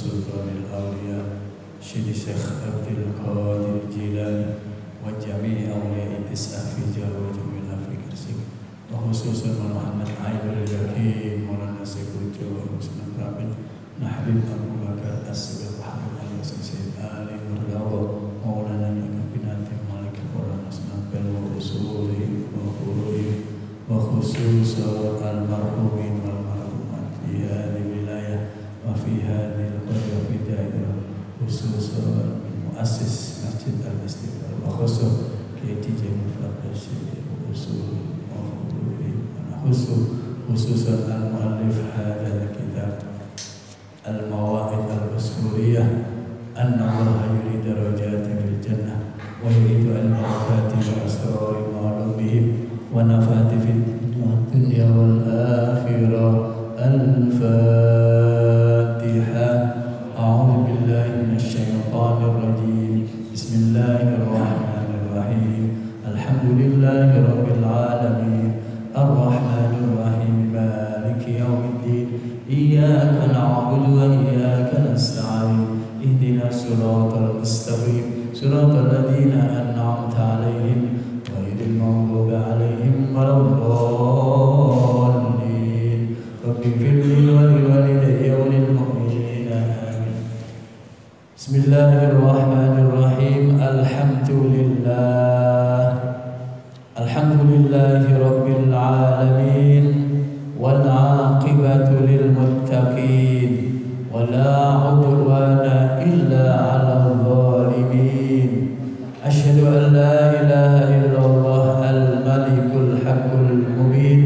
سلطان الأولياء سيدي الشيخ عبد القادر الجيلاني وجميع أولياء التسعة في جار وجميع في كرسي وخصوصا محمد عيبر الحكيم مولانا سيكوجو وسلم رابن نحبيب أبو بكر السبيل محمد علي سيد آلي مرغابو مولانا يكبناتي مالك مولانا سنبل وأصوله وفروعه وخصوصا المرحومين والمرحومات في هذه الولاية وفي هذه القرية في دائرة خصوصا مؤسس مسجد الاستقلال وخصوصا كيتي مفرد الشيخ وأصوله وفروعه خصوصا المؤلف هذا الكتاب المواعظ الأسطورية أن الله يريد درجات في الجنة ويريد المعرفات وأسرار معلومهم ونفعت في الدنيا والآخرة. الفاتحة. أعوذ بالله من الشيطان الرجيم. بسم الله الرحمن الرحيم. الحمد لله رب العالمين الرحمن الرحيم مالك يوم الدين إياك نعبد وإياك نستعين اهدنا الصراط المستقيم صراط الذين أنعمت عليهم غير المغضوب عليهم ولا الضالين. رب اغفر لي ولوالدي وللمؤمنين آمين. بسم الله الرحمن الرحيم. الحمد لله رب العالمين والعاقبة للمتقين ولا عدوان إلا على الظالمين. أشهد أن لا إله إلا الله الملك الحق المبين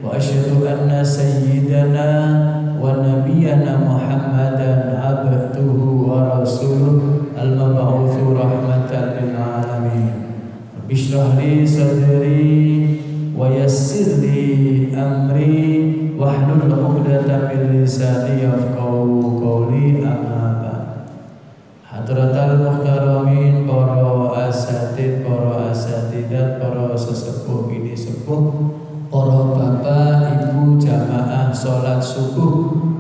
وأشهد أن سيدنا ونبينا محمدا عبده ورسوله المبعوث رحمة للعالمين. رب اشرح لي صدري ويسر لي أمري واحلل عقدة من لساني يفقهوا قولي. أما بعد. Hadratal muhtaramin, para asatid, para asatidat, para sesepuh ini sepuh, para bapak, ibu, jamaah sholat subuh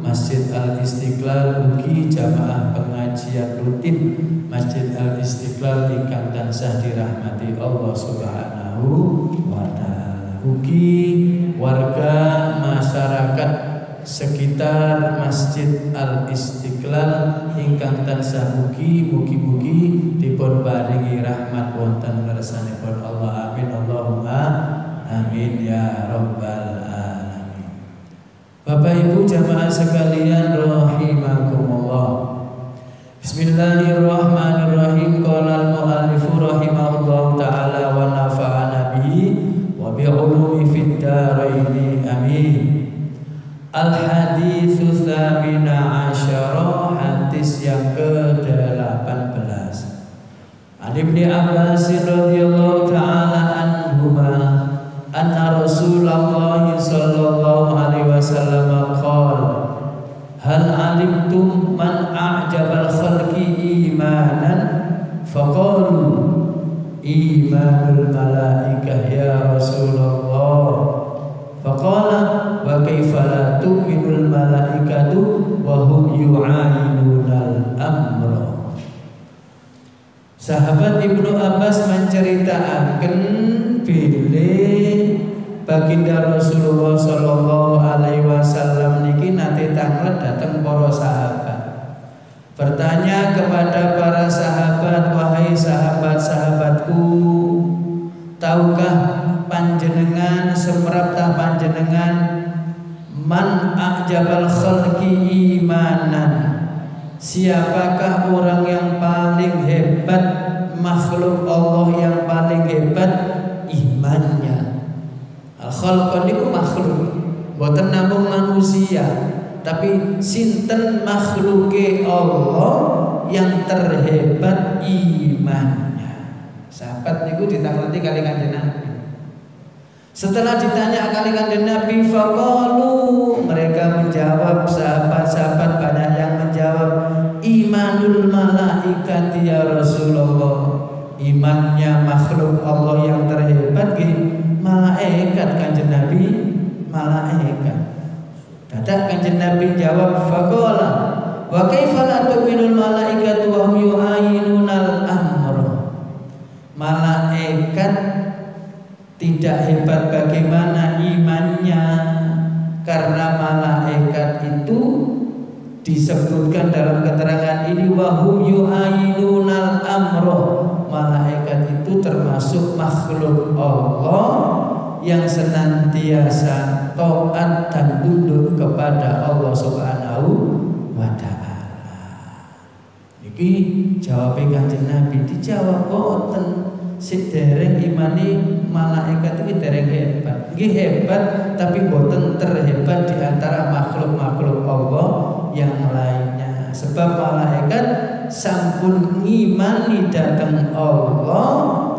Masjid Al-Istiqlal, ugi jamaah pengajian rutin Masjid Al-Istiqlal ingkang tansah dirahmati Allah Subhanahu wa Ta'ala. Ugi warga masyarakat sekitar Masjid Al-Istiqlal ingkang tansah mugi-mugi dipun paringi rahmat wonten ngersanipun Allah. Amin Allahumma amin ya rabbal alamin. Bapak Ibu jamaah sekalian rahimakumullah. Bismillahirrahmanirrahim. Qala al-mu'allif rahimahullahu ta'ala wa nafa'ana bihi wa bi'ulumi fid dharain amin. Al-haditsu tsamina asyara, hadis yang ke-18. An Ibnu Abbas radhiyallahu ta'ala anhuma anna Rasulullah sallallahu alaihi wasallam qala hal alimtum man a'jabal khalqi imanan faqalu imanul malaikah ya Rasulullah. Faqala wa kaifa la tu'minul malaikatu wa hum yu'ayinunal amra. Sahabat Ibnu Abbas menceritakan bilih baginda Rasulullah sallallahu alaihi wasallam niki nate tanglet datang para sahabat. Bertanya kepada para sahabat, wahai sahabat-sahabatku, tahukah panjenengan semraptah panjenengan man a'jabal khalqi imanan, siapakah orang yang paling hebat, makhluk Allah yang paling hebat imannya. Al-khalq niku makhluk, boten namung manusia, tapi sinten makhluke Allah yang terhebat imannya. Sahabat niku ditakleti kali Kanjeng Nabi. Setelah ditanya kali Kanjeng Nabi, faqalu, mereka menjawab, sahabat-sahabat banyak yang menjawab, imanul malaikati ya Rasulullah, imannya makhluk Allah yang terhebat malaikat. Kanjeng Nabi, malaikat. Dadak Kanjeng Nabi jawab, faqala wa kaifa la disebutkan dalam keterangan ini wahum yu'ayinunal amro, malaikat itu termasuk makhluk Allah yang senantiasa taat dan tunduk kepada Allah Subhanahu wa ta'ala. Iki jawabnya Kanjeng Nabi, dijawab boten sik dereng imani malaikat iki dereng hebat. Nggih hebat tapi boten terhebat di antara makhluk-makhluk Allah yang lainnya. Sebab malaikat sampun ngimani datang Allah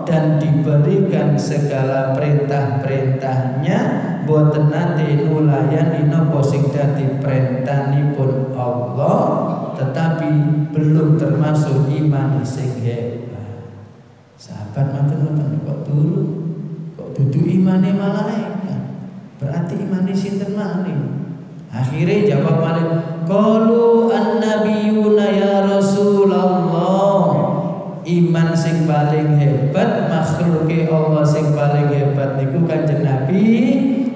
dan diberikan segala perintah-perintahnya, boten nate nulayani napa sing dadi perintahanipun Allah, tetapi belum termasuk iman sing hebat. Sahabat matur-matur kok dudu imane malaikat. Berarti imane sinten malih? Akhirnya jawab malih, qalu annabiyuna ya Rasulullah. Iman sing paling hebat, makhluke Allah sing paling hebat niku Kanjeng Nabi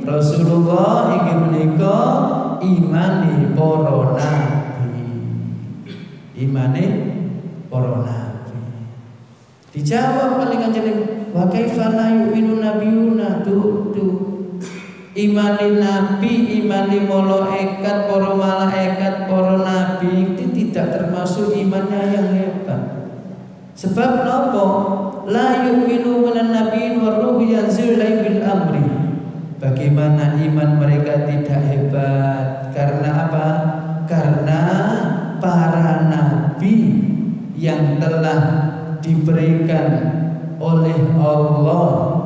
Rasulullah inggih menika imane para nabi. Imane para nabi. Dijawab oleh Kanjeng Nabi, wa kaifa la yu'minu nabiyuna tu imani nabi, imani malaikat, para malaikat, para nabi itu tidak termasuk imannya yang hebat. Sebab napa? La yu'minu minan nabiyyin wa ruhu yanzil bil amri. Bagaimana iman mereka tidak hebat? Karena apa? Karena para nabi yang telah diberikan oleh Allah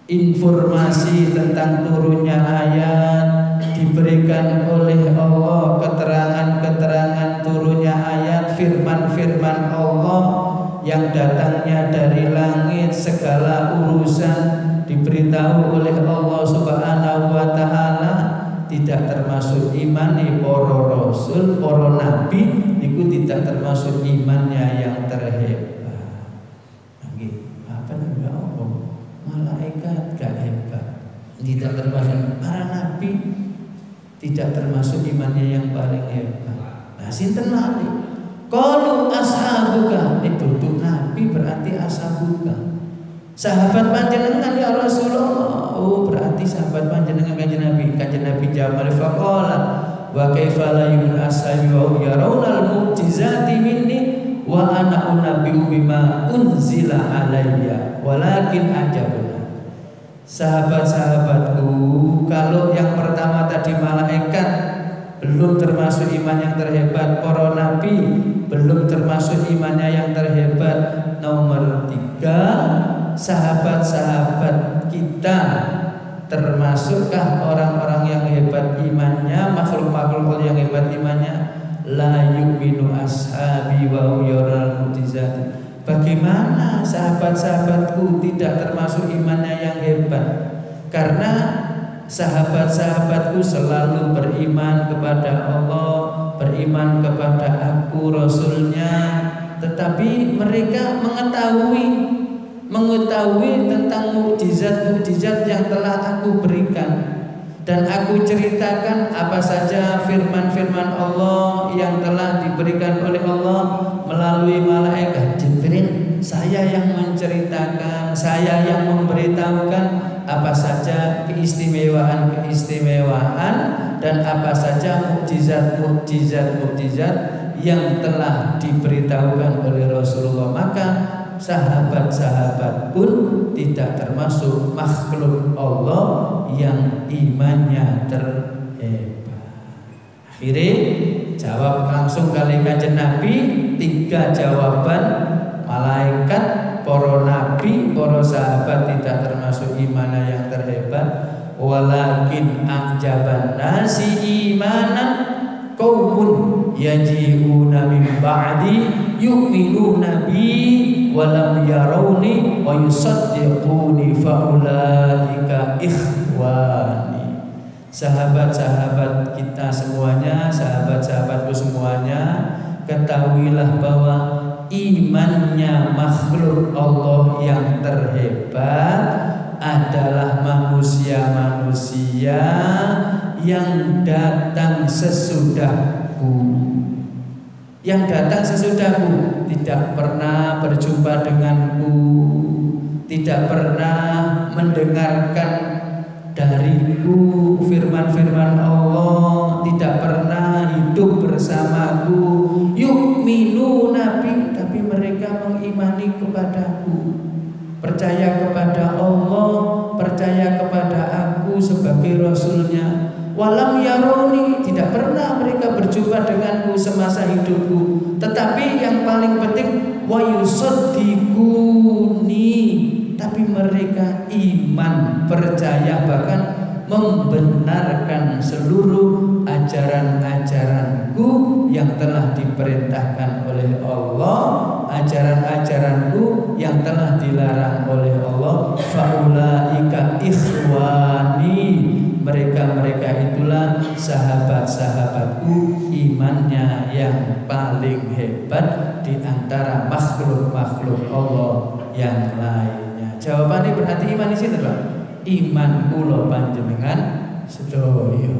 informasi tentang turunnya ayat, diberikan oleh Allah keterangan-keterangan turunnya ayat, firman-firman Allah yang datangnya dari langit, segala urusan diberitahu oleh Allah Subhanahu wa ta'ala, tidak termasuk iman para rasul, para nabi niku tidak termasuk imannya yang terhebat. Malaikat gak hebat, tidak termasuk para nabi, tidak termasuk imannya yang paling hebat. Nah, sinten malih? Qalu ashabuka, itu nabi berarti ashabuka. Sahabat panjenengan ya Rasulullah. Oh, berarti sahabat panjenengan Kanjeng Nabi. Kanjeng Nabi jawab faqala wa kaifa la yu'minu ashabi wa hum yarawna al-mu'jizati minni wa ana unabbi'u bima unzila alayya walakin ajabna. Sahabat-sahabatku, kalau yang pertama tadi malaikat belum termasuk iman yang terhebat, para nabi belum termasuk imannya yang terhebat. Nomor 3, sahabat-sahabat kita termasukkah orang-orang yang hebat imannya, makhluk-makhluk yang hebat imannya? La yu'minu ashabi wa hum yaral mu'jizat. Bagaimana sahabat-sahabatku tidak termasuk imannya yang hebat? Karena sahabat-sahabatku selalu beriman kepada Allah, beriman kepada aku Rasulnya, tetapi mereka mengetahui tentang mukjizat-mukjizat yang telah aku berikan, dan aku ceritakan apa saja firman-firman Allah yang telah diberikan oleh Allah melalui malaikat Jibril. Saya yang menceritakan, saya yang memberitahukan apa saja keistimewaan-keistimewaan dan apa saja mukjizat-mukjizat yang telah diberitahukan oleh Rasulullah. Maka sahabat-sahabat pun tidak termasuk makhluk Allah yang imannya terhebat. Akhirnya jawab langsung kali Kanjeng Nabi 3 jawaban. Malaikat, para nabi, para sahabat tidak termasuk imannya yang terhebat. Walakin anjaban nasi imanan qaumun yaji'una min ba'di yu'minuna bi walam yarawni wa yusaddiquni faulaika ikhwani. Sahabat-sahabat kita semuanya, sahabat-sahabatku semuanya, ketahuilah bahwa imannya makhluk Allah yang terhebat adalah manusia-manusia yang datang sesudahku. Yang datang sesudahku tidak pernah berjumpa denganku, tidak pernah mendengarkan dariku firman-firman Allah, tidak pernah hidup bersamaku. Yu'minu nabi, tapi mereka mengimani kepadaku, percaya kepada Allah, percaya kepada aku sebagai Rasulnya. Walam yaroni, tidak pernah mereka berjumpa denganku semasa hidupku, tetapi yang paling penting wa yusaddiquni, tapi mereka iman, percaya, bahkan membenarkan seluruh ajaran-ajaranku yang telah diperintahkan oleh Allah, ajaran-ajaranku yang telah dilarang oleh Allah. Faulaika ikhwani, mereka itulah sahabat-sahabatku, imannya yang paling hebat di antara makhluk-makhluk Allah yang lainnya. Jawabannya berarti iman di sini, Pak. Iman kula panjenengan sedaya.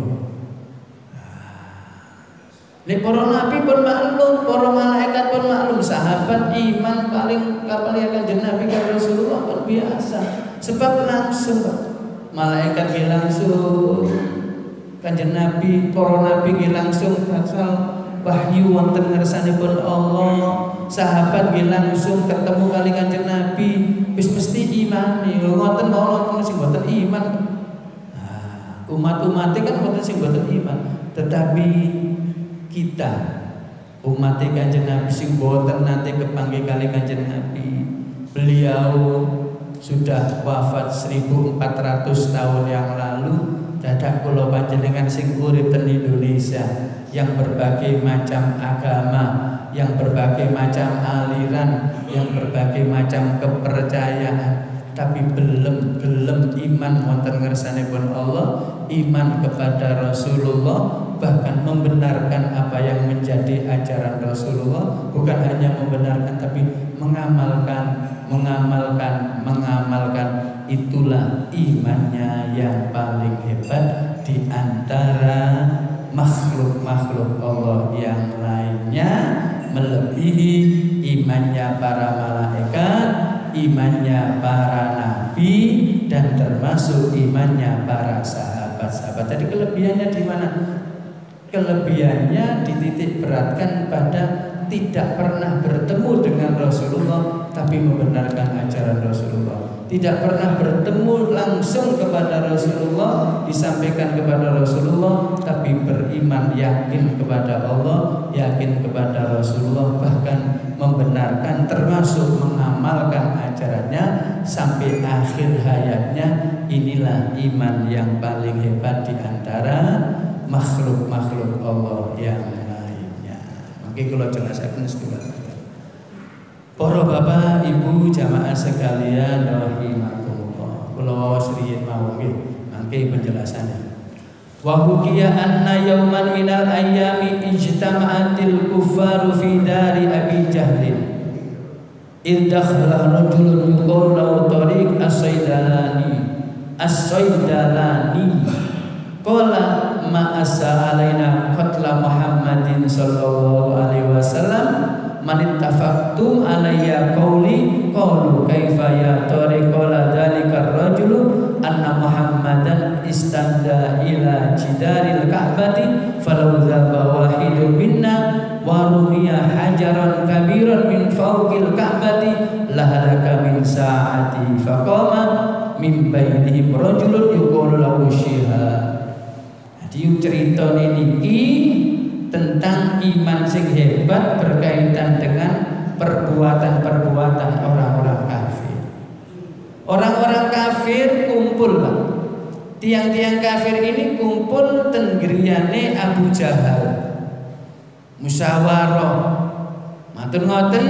Nek para nabi pun maklum, para malaikat pun maklum, sahabat iman paling Kanjeng Nabi karo Rasulullah pun biasa. Sebab langsung, Pak. Malaikat ki langsung, Kanjeng Nabi, para nabi ki langsung asal wahyu wonten ngersanipun Allah. Sahabat ki langsung ketemu kali Kanjeng Nabi, wis mesti iman. Ngoten mawon sing mboten iman. Umat-umat kan mboten sing mboten iman, tetapi kita umat Kanjeng Nabi sing mboten nate kepanggih kali Kanjeng Nabi. Beliau sudah wafat 1400 tahun yang lalu. Dadak kula panjenengan sing urip ten Indonesia, yang berbagai macam agama, yang berbagai macam aliran, yang berbagai macam kepercayaan, tapi belum iman wonten ngersanipun Allah, iman kepada Rasulullah, bahkan membenarkan apa yang menjadi ajaran Rasulullah. Bukan hanya membenarkan, tapi mengamalkan. Itulah imannya yang paling hebat di antara makhluk-makhluk Allah yang lainnya, melebihi imannya para malaikat, imannya para nabi, dan termasuk imannya para sahabat-sahabat. Jadi kelebihannya di mana? Kelebihannya dititik beratkan pada tidak pernah bertemu dengan Rasulullah tapi membenarkan ajaran Rasulullah. Tidak pernah bertemu langsung kepada Rasulullah, disampaikan kepada Rasulullah, tapi beriman, yakin kepada Allah, yakin kepada Rasulullah, bahkan membenarkan, termasuk mengamalkan ajarannya sampai akhir hayatnya. Inilah iman yang paling hebat di antara makhluk-makhluk Allah yang lainnya. Mungkin kalau jelasaken sedulur. Para bapak, ibu, jamaah sekalian rahimakumullah. Kula waos riyin mawon nggih, mangke penjelasannya. Wa hukiya anna yauman minal ayyami ijtama'atil kuffaru fi dari Abi Jahlin. Idh dakhala rajulun yuqalu lahu Tariq as-Saydalani. Qala ma asa alaina qatla Muhammadin sallallahu alaihi wasallam. Man ittafaqtum alayya qawli qalu kaifa ya Tariq qala dzalika ar-rajulu anna Muhammadan istanda ila jidaril Ka'bati falau dzaba wahidun minna wa rumiya hajaran kabiran min fawqil Ka'bati lahalaka min sa'ati faqama min bainihim rajulun yuqalu lahu Syihab. Jadi cerita niki tentang iman sing hebat berkaitan dengan perbuatan-perbuatan orang-orang kafir. Orang-orang kafir kumpul, Pak. Tiang-tiang kafir ini kumpul ten griyane Abu Jahal. Musyawarah. Matur ngoten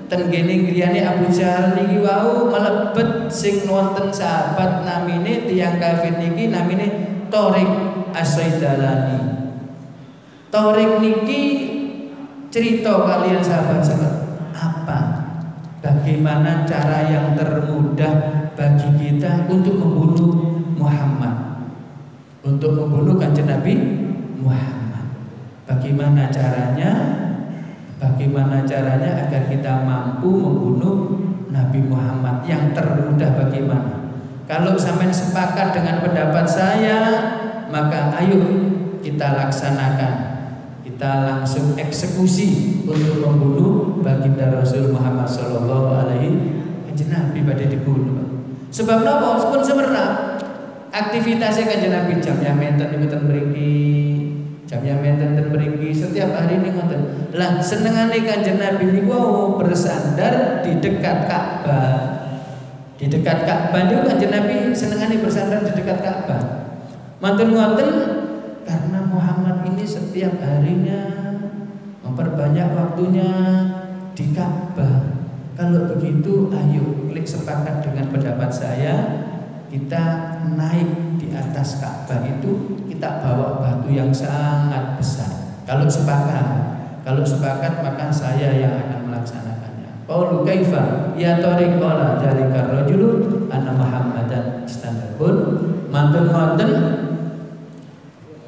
ten kene griyane Abu Jahal niki wau melebet sing wonten sahabat namine tiang kafir niki namine Tariq as-Saydalani. Tariq niki cerita kalian sahabat-sahabat apa? Bagaimana cara yang termudah bagi kita untuk membunuh Muhammad, untuk membunuh kanjeng Nabi Muhammad. Bagaimana caranya? Bagaimana caranya agar kita mampu membunuh Nabi Muhammad? Yang termudah bagaimana? Kalau sampai sepakat dengan pendapat saya, maka ayo kita laksanakan. Kita langsung eksekusi untuk membunuh baginda Rasul Muhammad sallallahu alaihi wasallam. Nabi pada dibunuh. Sebab napa? Pun semerap aktivitasnya kanjeng Nabi jamnya menten mboten mriki. Jamnya menten ten mriki setiap hari ini ngoten. Lah senengane kanjeng Nabi niku bersandar di dekat Ka'bah. Di dekat Ka'bah niku kanjeng Nabi senengane bersandar di dekat Ka'bah. Mantun ngoten karena Muhammad ini setiap harinya memperbanyak waktunya di Ka'bah. Kalau begitu, ayo klik sepakat dengan pendapat saya, kita naik di atas Ka'bah itu, kita bawa batu yang sangat besar. Kalau sepakat maka saya yang akan melaksanakannya. Qaulu kaifa ya tariqala dzalika rajulu anna Muhammadan istanbul mantun ngoten.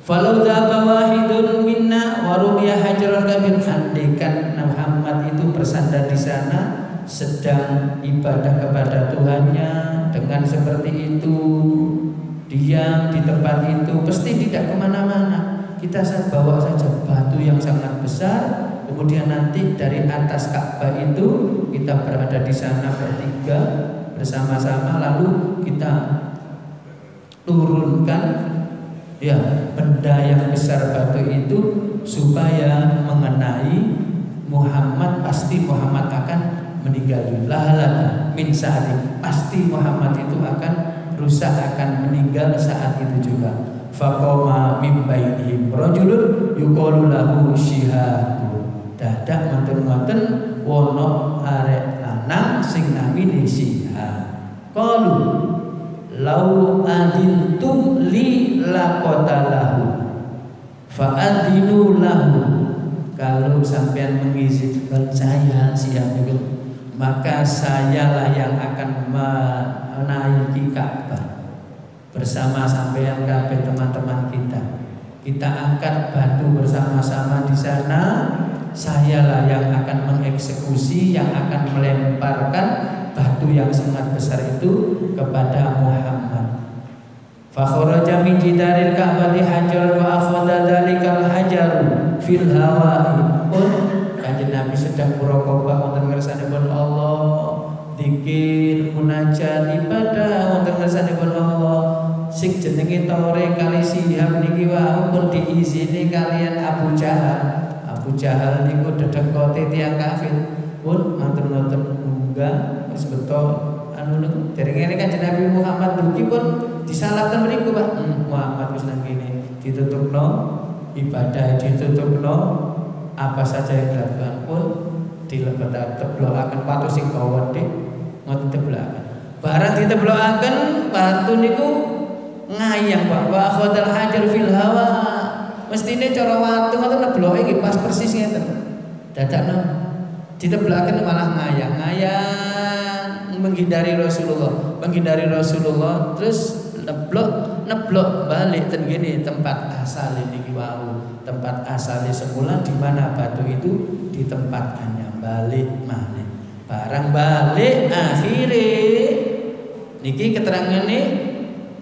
Falau dzaba wahidun minna wa rumiya hajarun kabir, andekan Muhammad itu bersandar di sana sedang ibadah kepada Tuhannya dengan seperti itu, diam di tempat itu, pasti tidak kemana-mana. Kita bawa saja batu yang sangat besar, kemudian nanti dari atas Ka'bah itu kita berada di sana bertiga bersama-sama, lalu kita turunkan benda yang besar batu itu supaya mengenai Muhammad. Pasti Muhammad akan meninggal lahalaka min sa'ati, pasti Muhammad itu akan rusak, akan meninggal saat itu juga. Faqama min bainihim rajulun yuqalu lahu Syihab, dadak mantun-mantun wono arek lanang sing namine Syihab. Qalu lau adintum li laqatalahu fa'adinu lahu, kalau sampean mengizinkan saya Syihab itu, maka sayalah yang akan menaiki Ka'bah bersama sampean kabeh teman-teman kita. Kita angkat batu bersama-sama di sana. Sayalah yang akan mengeksekusi, yang akan melemparkan batu yang sangat besar itu kepada Muhammad. Fa kharaja min jidaril Ka'bati hajar wa akhadha dzalikal hajaru fil hawa'i. Kanjeng Nabi sedang muraqabah wonten ngersanipun Allah, zikir, munajat, ibadah wonten ngersanipun Allah. Sing jenenge Tore kali Syihab niki wau pun diizini kalian Abu Jahal. Abu Jahal niku dedekote tiyang kafir. Pun matur-matur munggah wis beto anu niku. Dereng ngene Kanjeng Nabi Muhammad dugi pun disalahkan mriku, Pak. Muhammad wis nang kene ditutupno ibadah, ditutupno apa saja yang dilakukan pun diteblokaken batu sing kawedhe ngoten teblokaken. Barang diteblokaken batu niku ngayang, Pak. Wa khadal hajar fil hawa. Mestine cara watu ngoten nebloke iki pas persis ngeten. Dadakno diteblokaken malah ngayang menghindari Rasulullah, terus neblok balik ten gini tempat asal niki wau. Tempat asalnya semula di mana batu itu ditempatkannya, balik maneh. Barang balik akhirnya niki keterangan nih,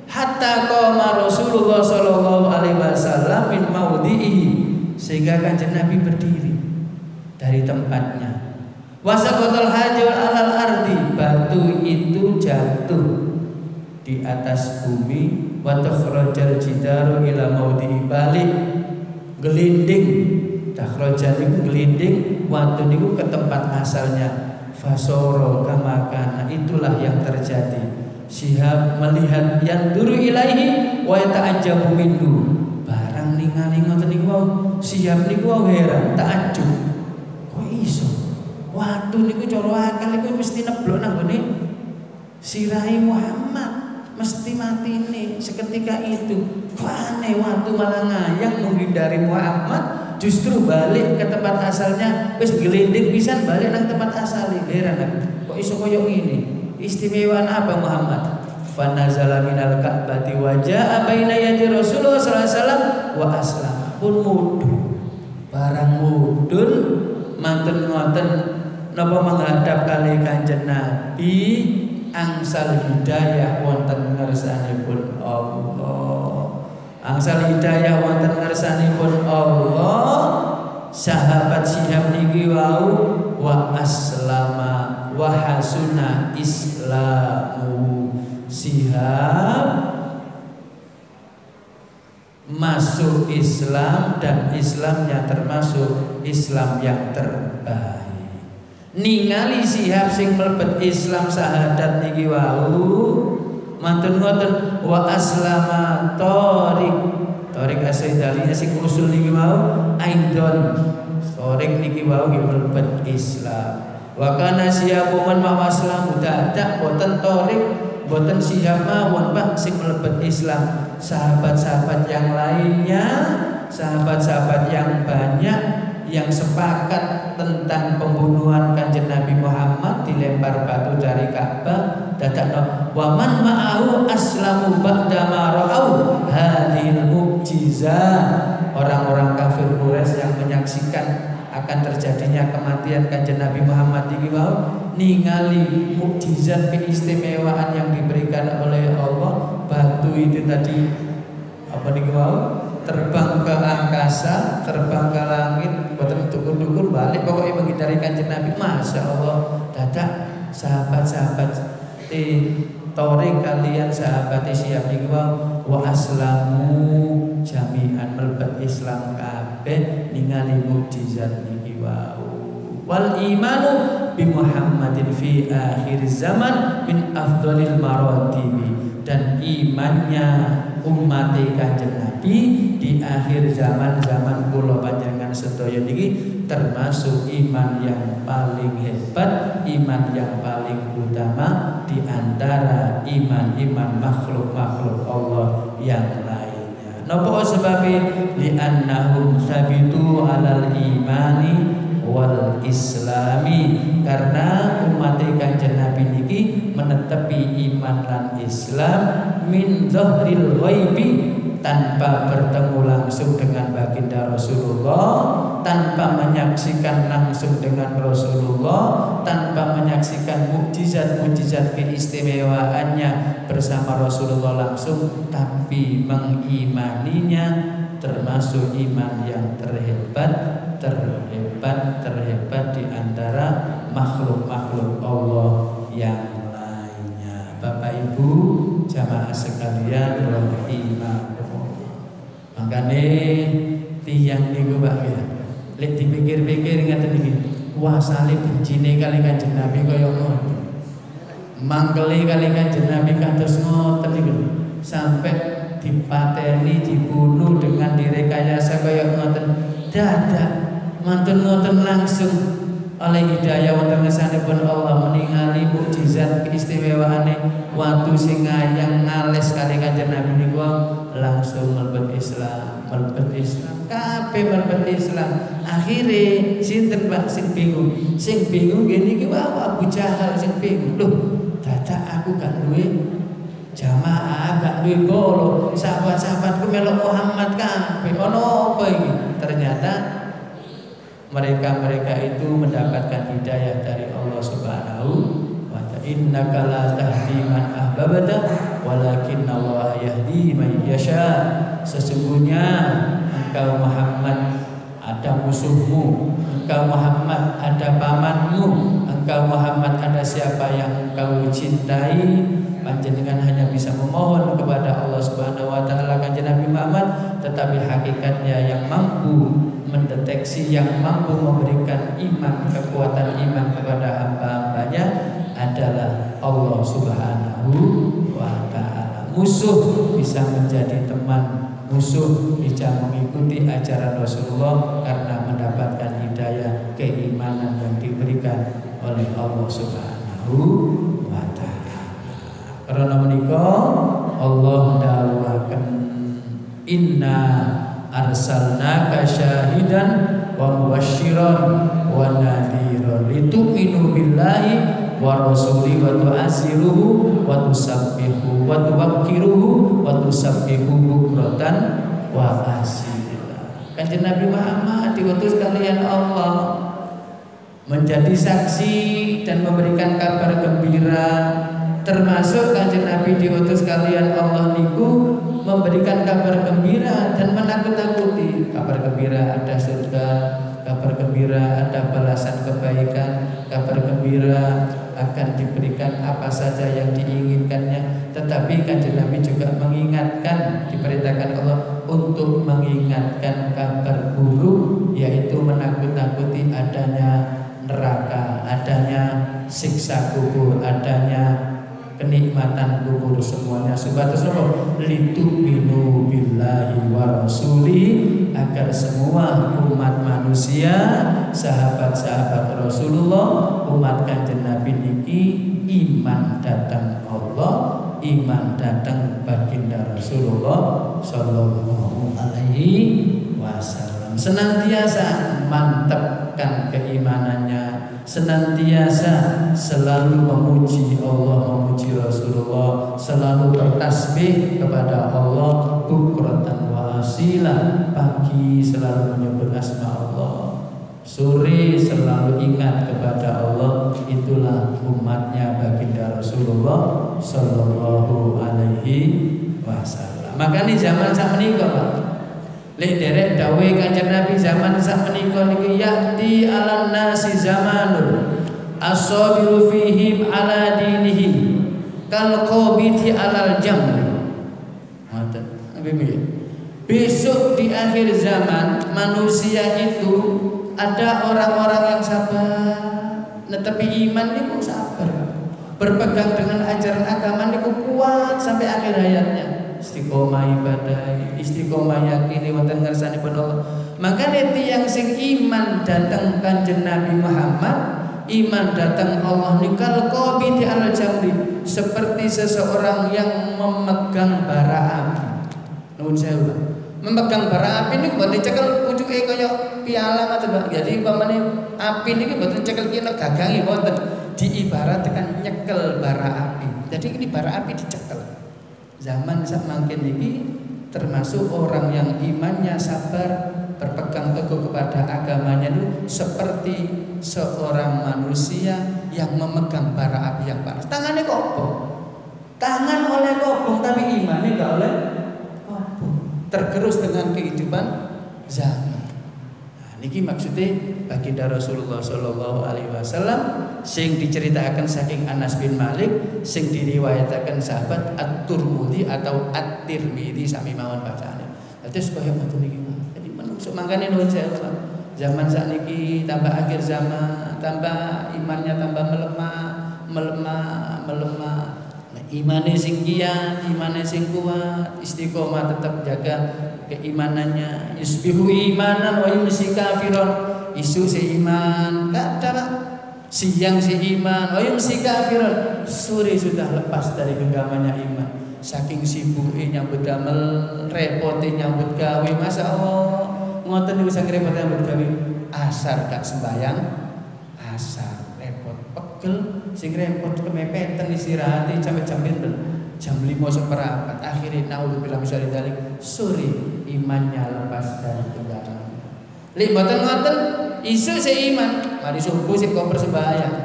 hatta qama Rasulullah sallallahu alaihi wasallam min maudhihi, sehingga Kanjeng Nabi berdiri dari tempatnya. Wasaqatal hajar alal ardi, batu itu jatuh di atas bumi. Wa takhrajal jidaru ila maudhihi, balik gelinding, takhrajan niku gelinding, watu niku ke tempat asalnya. Fasoro kama kana, itulah yang terjadi. Syihab melihat yang duru ilaihi wa ta'ajjabu minhu, barang ningali ngoten niku Syihab niku heran, ta'ajjub. Kok iso? Watu niku cara akal niku mesti neblok nang gone sirahe Muhammad, mesti mati nih seketika itu. Aneh, waktu malah ngayang menghindari Muhammad, justru balik ke tempat asalnya, wis gelinding pisan balik nang tempat asal. Heran aku, kok iso koyo ngene? Istimewaan apa Muhammad? fanazala minal ka'bati wa jaa baina yadi Rasulullah sallallahu alaihi wasallam wa aslam pun mudun barang mudun mantun ngoten napa menghadap kali Kanjeng Nabi angsal hidayah wonten ngersanipun Allah. Angsal hidayah wonten ngersanipun Allah. Sahabat Syihab niki wau wa aslama wa hasuna islamu. Syihab masuk Islam dan Islamnya termasuk Islam yang terbaik. Ningali Syihab sing mlebet Islam syahadat niki wau mantun ngoten wa aslama Tariq As-Saidalinya sing usul niki wau aidon Tariq niki wau nggih mlebet Islam wa kana Syihab man mawaslamu dadak boten Tariq boten Syihab mawon Pak sing mlebet Islam. Sahabat-sahabat yang lainnya, sahabat-sahabat yang banyak yang sepakat tentang pembunuhan Kanjeng Nabi Muhammad dilempar batu dari Ka'bah dadakno wa man ma'ahu aslamu ba'da ma ra'au hadhil mu'jizah. Orang-orang kafir Quraisy yang menyaksikan akan terjadinya kematian Kanjeng Nabi Muhammad iki wau ningali mukjizat keistimewaan yang diberikan oleh Allah. Batu itu tadi apa niki wau terbang ke angkasa, terbang ke langit, boten dukur-dukur balik pokoknya menghindari Kanjeng Nabi. Masya Allah, dadak sahabat-sahabat Tariq kalian sahabat Syihab niki wa aslamu jami'an mlebet Islam kabeh ningali mukjizat niki wau. Wal imanu bi Muhammadin fi akhir zaman min afdhalil maratibi. Dan imannya umat Kanjeng Nabi di akhir zaman kula panjenengan sedaya niki termasuk iman yang paling hebat, iman yang paling utama di antara iman-iman makhluk-makhluk Allah yang lainnya. Napa sebabnya? Li'annahum sabitu 'alal imani wal islami, karena umat Kanjeng Nabi niki menetepi iman lan Islam min dhahril ghaibi, tanpa bertemu langsung dengan baginda Rasulullah, tanpa menyaksikan langsung dengan Rasulullah, tanpa menyaksikan mukjizat-mukjizat keistimewaannya bersama Rasulullah langsung, tapi mengimaninya, termasuk iman yang terhebat di antara makhluk-makhluk Allah yang lainnya. Bapak Ibu jamaah sekalian rahimakumullah. Makane tiyang niku Pak ya. Lek dipikir-pikir ngaten iki, wasale bencine kali Kanjeng Nabi kaya ngoten. Mangkele kali Kanjeng Nabi kados ngoten niku. Sampai dipateni, dibunuh dengan direkayasa kaya ngoten. Dadak mantun ngoten langsung oleh hidayah wonten ngersanipun Allah meningali mukjizat keistimewaane watu sing ngayang ngales kali Kanjeng Nabi niku langsung mlebet Islam kabeh mlebet Islam. Akhire sinten Pak sing bingung ngene iki wae Abu Jahal sing bingung. Loh, dadak aku gak duwe jamaah, gak duwe golo, sahabat-sahabatku melok Muhammad kabeh. Ono apa iki? Ternyata mereka itu mendapatkan hidayah dari Allah Subhanahu wa ta'ala. Innaka la tahdi man ahbabta walakinallaha yahdi man yasha. Sesungguhnya engkau Muhammad ada musuhmu, engkau Muhammad ada pamanmu, engkau Muhammad ada siapa yang engkau cintai. Panjenengan hanya bisa memohon kepada Allah Subhanahu wa ta'ala Kanjeng Nabi Muhammad, tetapi hakikatnya yang mampu mendeteksi, yang mampu memberikan iman, kekuatan iman kepada hamba-hambanya adalah Allah Subhanahu wa ta'ala. Musuh bisa menjadi teman, musuh bisa mengikuti ajaran Rasulullah karena mendapatkan hidayah keimanan yang diberikan oleh Allah Subhanahu wa ta'ala. Karena menika Allah dawuhaken inna arsalnaka syahidan wa mubasysyiran wa nadhiran litu'minu billahi wa rasulihi wa tu'azziruhu wa tusabbihu tu'azziruhu wa tuwaqqiruhu wa tusabbihu bukratan wa asila. Kanjeng Nabi Muhammad diutus kalian Allah menjadi saksi dan memberikan kabar gembira, termasuk Kanjeng Nabi diutus kalian Allah niku memberikan kabar gembira dan menakut-nakuti. Kabar gembira ada surga, kabar gembira ada balasan kebaikan, kabar gembira akan diberikan apa saja yang diinginkannya. Tetapi Kanjeng Nabi juga mengingatkan, diperintahkan Allah untuk mengingatkan kabar buruk, yaitu menakut-nakuti adanya neraka, adanya siksa kubur, adanya kenikmatan kubur, semuanya sebatas apa? Litu'minu billahi wa rasuli, agar semua umat manusia, sahabat-sahabat Rasulullah, umat Kanjeng Nabi niki iman datang Allah, iman datang baginda Rasulullah sallallahu alaihi wasallam. Senantiasa mantapkan keimanannya, senantiasa selalu memuji Allah, memuji Rasulullah, selalu bertasbih kepada Allah bukratan wa asila, pagi selalu menyebut asma Allah, sore selalu ingat kepada Allah. Itulah umatnya baginda Rasulullah sallallahu alaihi wasallam. Makanya zaman sak menika Pak, lek derek dawuh Kanjeng Nabi zaman sak menika niki yahdi alan nasi zamanun as-sabiru fihim ala dinihim kal qabiti alal jamr. Ngoten. Besok di akhir zaman manusia itu ada orang-orang yang sabar, netepi iman niku sabar, berpegang dengan ajaran agama niku kuat sampai akhir hayatnya. Istiqomah ibadah, istiqomah yakini wonten ngersanipun Allah. Makanya tiyang sing iman datang Kanjeng Nabi Muhammad, iman datang Allah nikal qabiti al jamri, seperti seseorang yang memegang bara api. Nuwun sewu. Memegang bara api niku mboten cekel pucuke kaya piala ngoten. Jadi umpamane api niki mboten cekel kena gagange mboten, diibaratkan nyekel bara api. Jadi ini bara api dicekel. Zaman sak mangken iki termasuk orang yang imannya sabar, berpegang teguh kepada agamanya itu seperti seorang manusia yang memegang bara api yang panas. Tangannya kobong, tangan oleh kobong tapi imannya gak oleh kobong, tergerus dengan kehidupan zaman. Niki maksudnya baginda Rasulullah sallallahu alaihi wasallam sing diceritakan saking Anas bin Malik, sing diriwayataken sahabat At-Tirmidzi atau At-Tirmidzi sami mawon bacaane. Dadi supaya ngoten niki. Jadi menungso mangkane nuwun sewu. Zaman sakniki tambah akhir zaman, tambah imannya tambah melemah. Nah, imane sing kiat, imane sing kuat, istiqomah tetap jaga keimanannya. Yusbihu imanan wa yumsi kafiron. Isu seiman, kadang siang seiman, wa yumsi kafiron. Sore sudah lepas dari genggamannya iman. Saking sibuknya nyambut damel, repotnya nyambut gawe, Masya Allah. Ngoten niku saking repot nyambut gawe. Asar gak sembayang, asar repot pegel, sing repot kemepeten istirahat sampai jam 5 seperempat. Akhirnya naudzubillah min dzalik, sore imannya lepas dari genggaman. Lek mboten ngoten, isu seiman, mari subuh sik kok persembayang.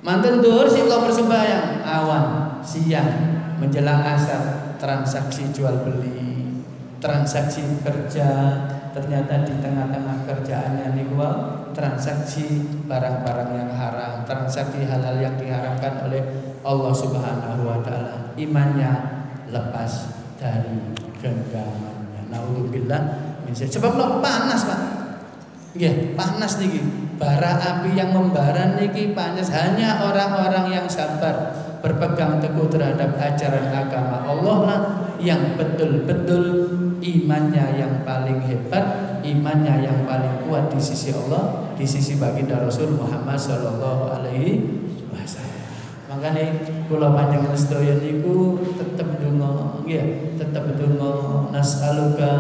Manten dhuwur sik kok persembayang, awan, siang menjelang asar transaksi jual beli, transaksi kerja, ternyata di tengah-tengah kerjaannya niku transaksi barang-barang yang haram, transaksi hal-hal yang diharamkan oleh Allah Subhanahu wa taala. Imannya lepas dari genggamannya. Naudzubillah min dzalik. Sebab lo panas, Pak. Nggih, panas niki. Bara api yang membara niki panas. Hanya orang-orang yang sabar, berpegang teguh terhadap ajaran agama Allah lah yang betul-betul imannya yang paling hebat, imannya yang paling kuat di sisi Allah, di sisi baginda Rasul Muhammad sallallahu alaihi wasallam. Makanya kula panjenengan sedaya niku tetep donga, nggih, tetep donga nas'aluka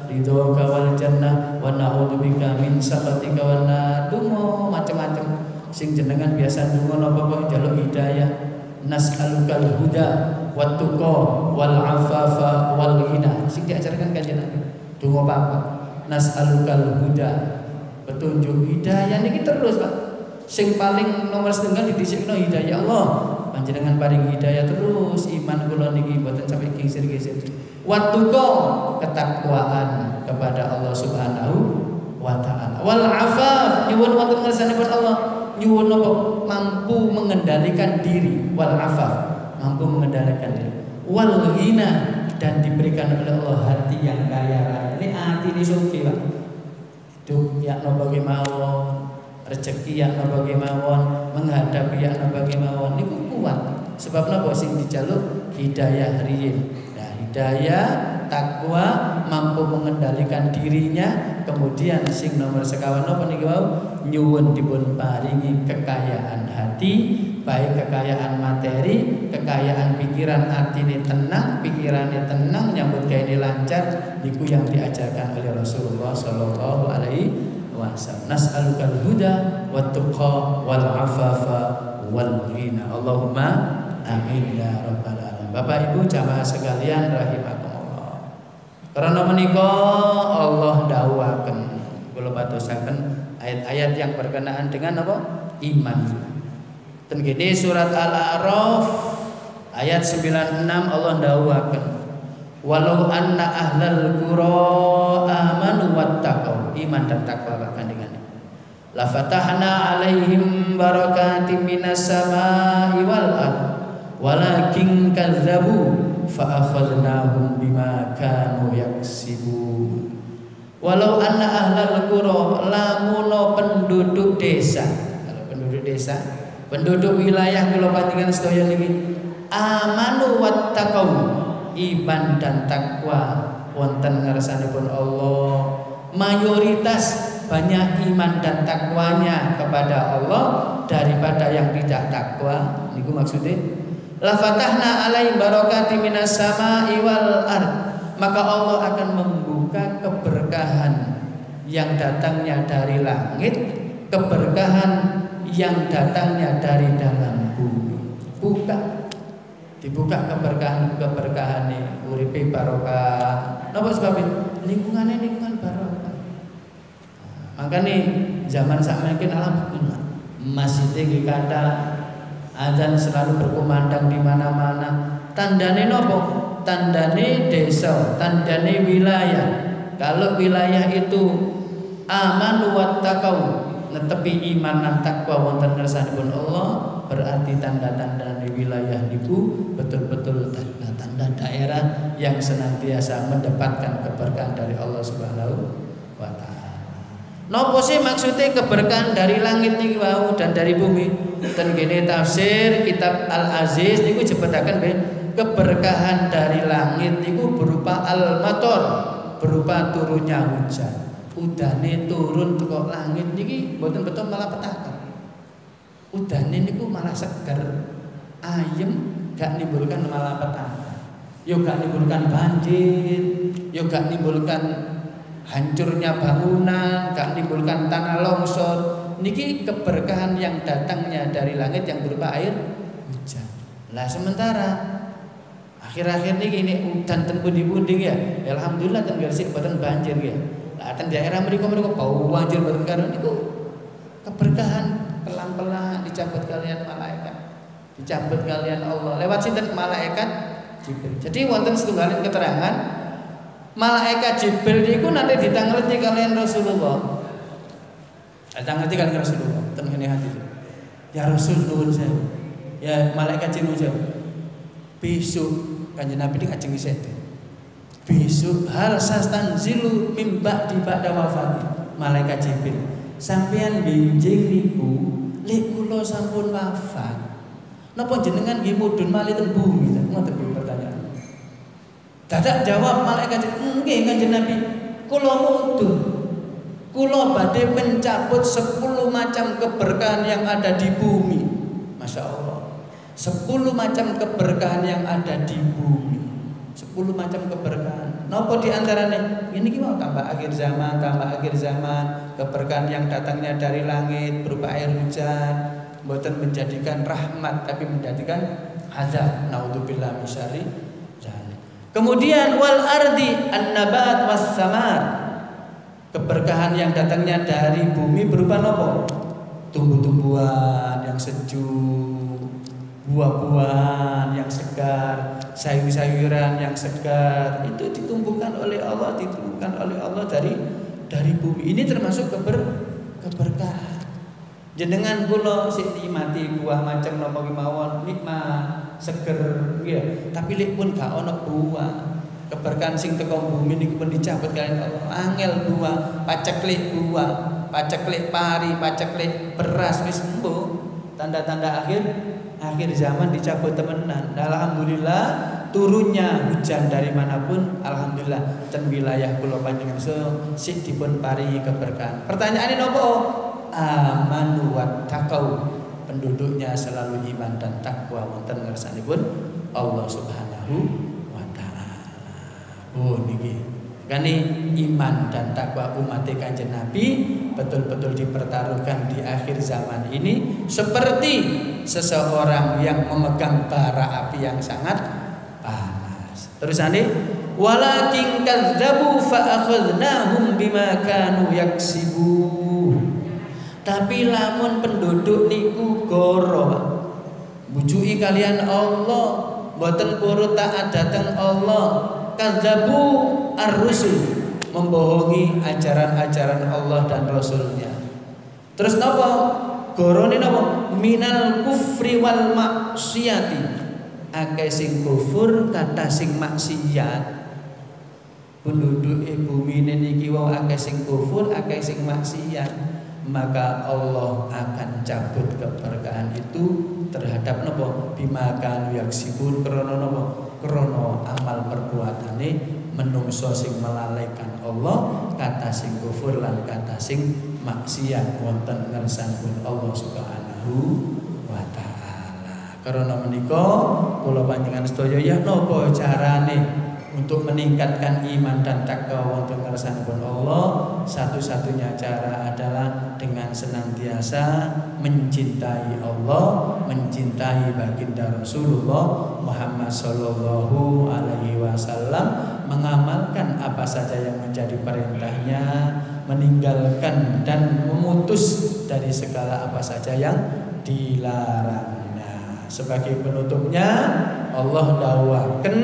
ridhoka wal jannah wa na'udzubika min sakhatika wan nar. Donga macam-macam sing jenengan biasa donga napa kok njaluk hidayah. Nas'alukal huda wattuqa wal afafa wal ghina. Sing diajarkan kanjeng Nabi. Donga papat. Nas'alukal huda. Petunjuk hidayah niki terus, Pak. Sing paling nomor setengah didhisikno hidayah Allah. Panjenengan paring hidayah terus iman kula niki mboten sampai geser-geser. Wattuqa ketakwaan kepada Allah Subhanahu wa taala. Wal afaf nyuwun wonten ngersanipun Allah, nyuwun apa? Mampu mengendalikan diri. Wal afaf mampu mengendalikan diri. Wal ghina dan diberikan oleh Allah hati yang kaya raya. Ini hati ini sugih, Pak. Dunya no bagaimawon, rezeki ya no bagaimawon, menghadapi ya no bagaimawon niku kuat. Sebab napa sing dijaluk hidayah riyin. Nah, hidayah takwa mampu mengendalikan dirinya, kemudian sing nomor sekawan napa niki wau nyuwun dipun paringi kekayaan hati, baik kekayaan materi, kekayaan pikiran, atine tenang, pikirannya tenang, nyambut gawe lancar, niku yang diajarkan oleh Rasulullah sallallahu alaihi wasallam. Nas'alukal huda wattuqa wal afafa wal ghina. Allahumma amin ya rabbal alamin. Bapak Ibu jamaah sekalian rahimakumullah. Karena menika Allah dawuhaken kula patosaken ayat-ayat yang berkenaan dengan apa? Iman. Dan gini surat Al-A'raf ayat 96 Allah dawuhaken walau anna ahlal qura amanu wattaqau, iman dan takwa kandungannya. La fatahna alaihim barakatim minas samai wal ard walakin kadzabu fa akhadnahum bima kanu yaksibun. Walau anna ahlal qura, lamuno penduduk desa, kalau penduduk desa, penduduk wilayah kula panjenengan sedaya niki amanu wattaqau, iman dan takwa wonten ngarsanipun Allah, mayoritas banyak iman dan takwanya kepada Allah daripada yang tidak takwa. Niku maksudnya la fatahna alaihim barakatim minas samai wal ard, maka Allah akan membuka keberkahan yang datangnya dari langit, keberkahan yang datangnya dari dalam bumi. Dibuka keberkahan nih, uripe barokah. Napa sebabnya? Lingkungan barokah. Makanya zaman sakmekin alhamdulillah masjid iki kata azan selalu berkumandang di mana-mana. Tandane nopo? Tandane desa, tandane wilayah. Kalau wilayah itu amanu wattaqau, netepi iman lan takwa wonten ngersanipun Allah, berarti tanda-tanda di wilayah niku betul-betul tanda-tanda daerah yang senantiasa mendapatkan keberkahan dari Allah Subhanahu wa taala. Napa sih maksudnya keberkahan dari langit niki wau dan dari bumi? Ten gene tafsir kitab Al-Aziz niku jebetaken keberkahan dari langit niku berupa al-mator, berupa turunnya hujan. Udane turun teko langit niki mboten betul malah petaka. Udane niku malah seger, ayem, gak nimbulkan malapetaka. Yo gak nimbulkan banjir, yo gak nimbulkan hancurnya bangunan, gak nimbulkan tanah longsor. Niki keberkahan yang datangnya dari langit yang berupa air hujan. Lah sementara akhir-akhir niki ini udan ten pundi-pundi ya. Alhamdulillah ten Gresik boten banjir ya. Lah ten daerah mriku bau banjir boten karo niku keberkahan pelan-pelan dicabut kalian malaikat, dicabut kalian Allah lewat sinten malaikat Jibril. Jadi wonten setunggalin keterangan malaikat Jibril niku nanti ditangleti kalian Rasulullah. Ditangleti kalian Rasulullah. Tengene hati. Ya Rasul nuwun sewu. Ya malaikat Jibril sewu. Besok Kanjeng Nabi ini ajeng isete. Besok hal sastanzilu mimba di ba'da wafati. Malaikat Jibril, sampeyan benjing niku lek kula sampun wafat. Napa jenengan nggih mudhun malih teng bumi? Ngoten pertanyaan. Dadak jawab malaikat, "Nggih Kanjeng Nabi, kula mudhun. Kula badhe mencabut 10 macam keberkahan yang ada di bumi." Masya Allah. 10 macam keberkahan yang ada di bumi. 10 macam keberkahan. Napa di antarane? Ini gimana tambah akhir zaman, keberkahan yang datangnya dari langit berupa air hujan. mboten menjadikan rahmat tapi menjadikan azab. Naudzubillah min syarri dzalik. Kemudian wal ardi an-nabat was samar. Keberkahan yang datangnya dari bumi berupa apa? Tumbuh-tumbuhan yang sejuk, buah-buahan yang segar, sayur-sayuran yang segar, itu ditumbuhkan oleh Allah, dari bumi. Ini termasuk keberkahan. Jenengan kula sik nikmati buah macam napa kemawon, nikmat, seger, ya. Tapi lek pun gak ono buah. Keberkahan sing teko bumi niku pun dicabut kalian Allah. Angel buah, paceklik buah, paceklik pari, paceklik beras wis mbuh. Tanda-tanda akhir zaman dicabut temenan. Alhamdulillah turunnya hujan dari manapun, alhamdulillah ten wilayah kula panjenengan sik dipun paringi keberkahan. Pertanyaane napa? Amanu wattaqau. Penduduknya selalu iman dan takwa wonten ngersanipun Allah Subhanahu wa taala. Oh niki kani iman dan takwa umat Kanjeng Nabi betul-betul dipertaruhkan di akhir zaman ini seperti seseorang yang memegang bara api yang sangat panas. Terusane walakin kadzabu fa akhadnahum bima kanu yaksibu. Tapi lamun penduduk niku goro bujuki kalian Allah, mboten purut taat dhateng Allah, kadzabu ar-rusul, membohongi ajaran-ajaran Allah dan Rasulnya. Terus napa? Gorone napa? Minal kufri wal maksiyati. Akeh sing kufur, kata sing maksiat. Penduduk bumi niki wau akeh sing kufur, akeh sing maksiat. Maka Allah akan cabut keberkahan itu terhadap napa? Bima kanu yaksibun, krana napa? Krana amal perbuatane menungso sing melalaikan Allah, kata sing kufur lan kata sing maksiat wonten ngersanipun Allah Subhanahu wa taala. Karena menika kula panjenengan sedaya ya napa carane untuk meningkatkan iman dan takwa wonten ngersanipun Allah? Satu-satunya cara adalah dengan senantiasa mencintai Allah, mencintai baginda Rasulullah Muhammad sallallahu alaihi wasallam, mengamalkan apa saja yang menjadi perintahnya, meninggalkan dan memutus dari segala apa saja yang dilarangnya. Sebagai penutupnya Allah dawuhaken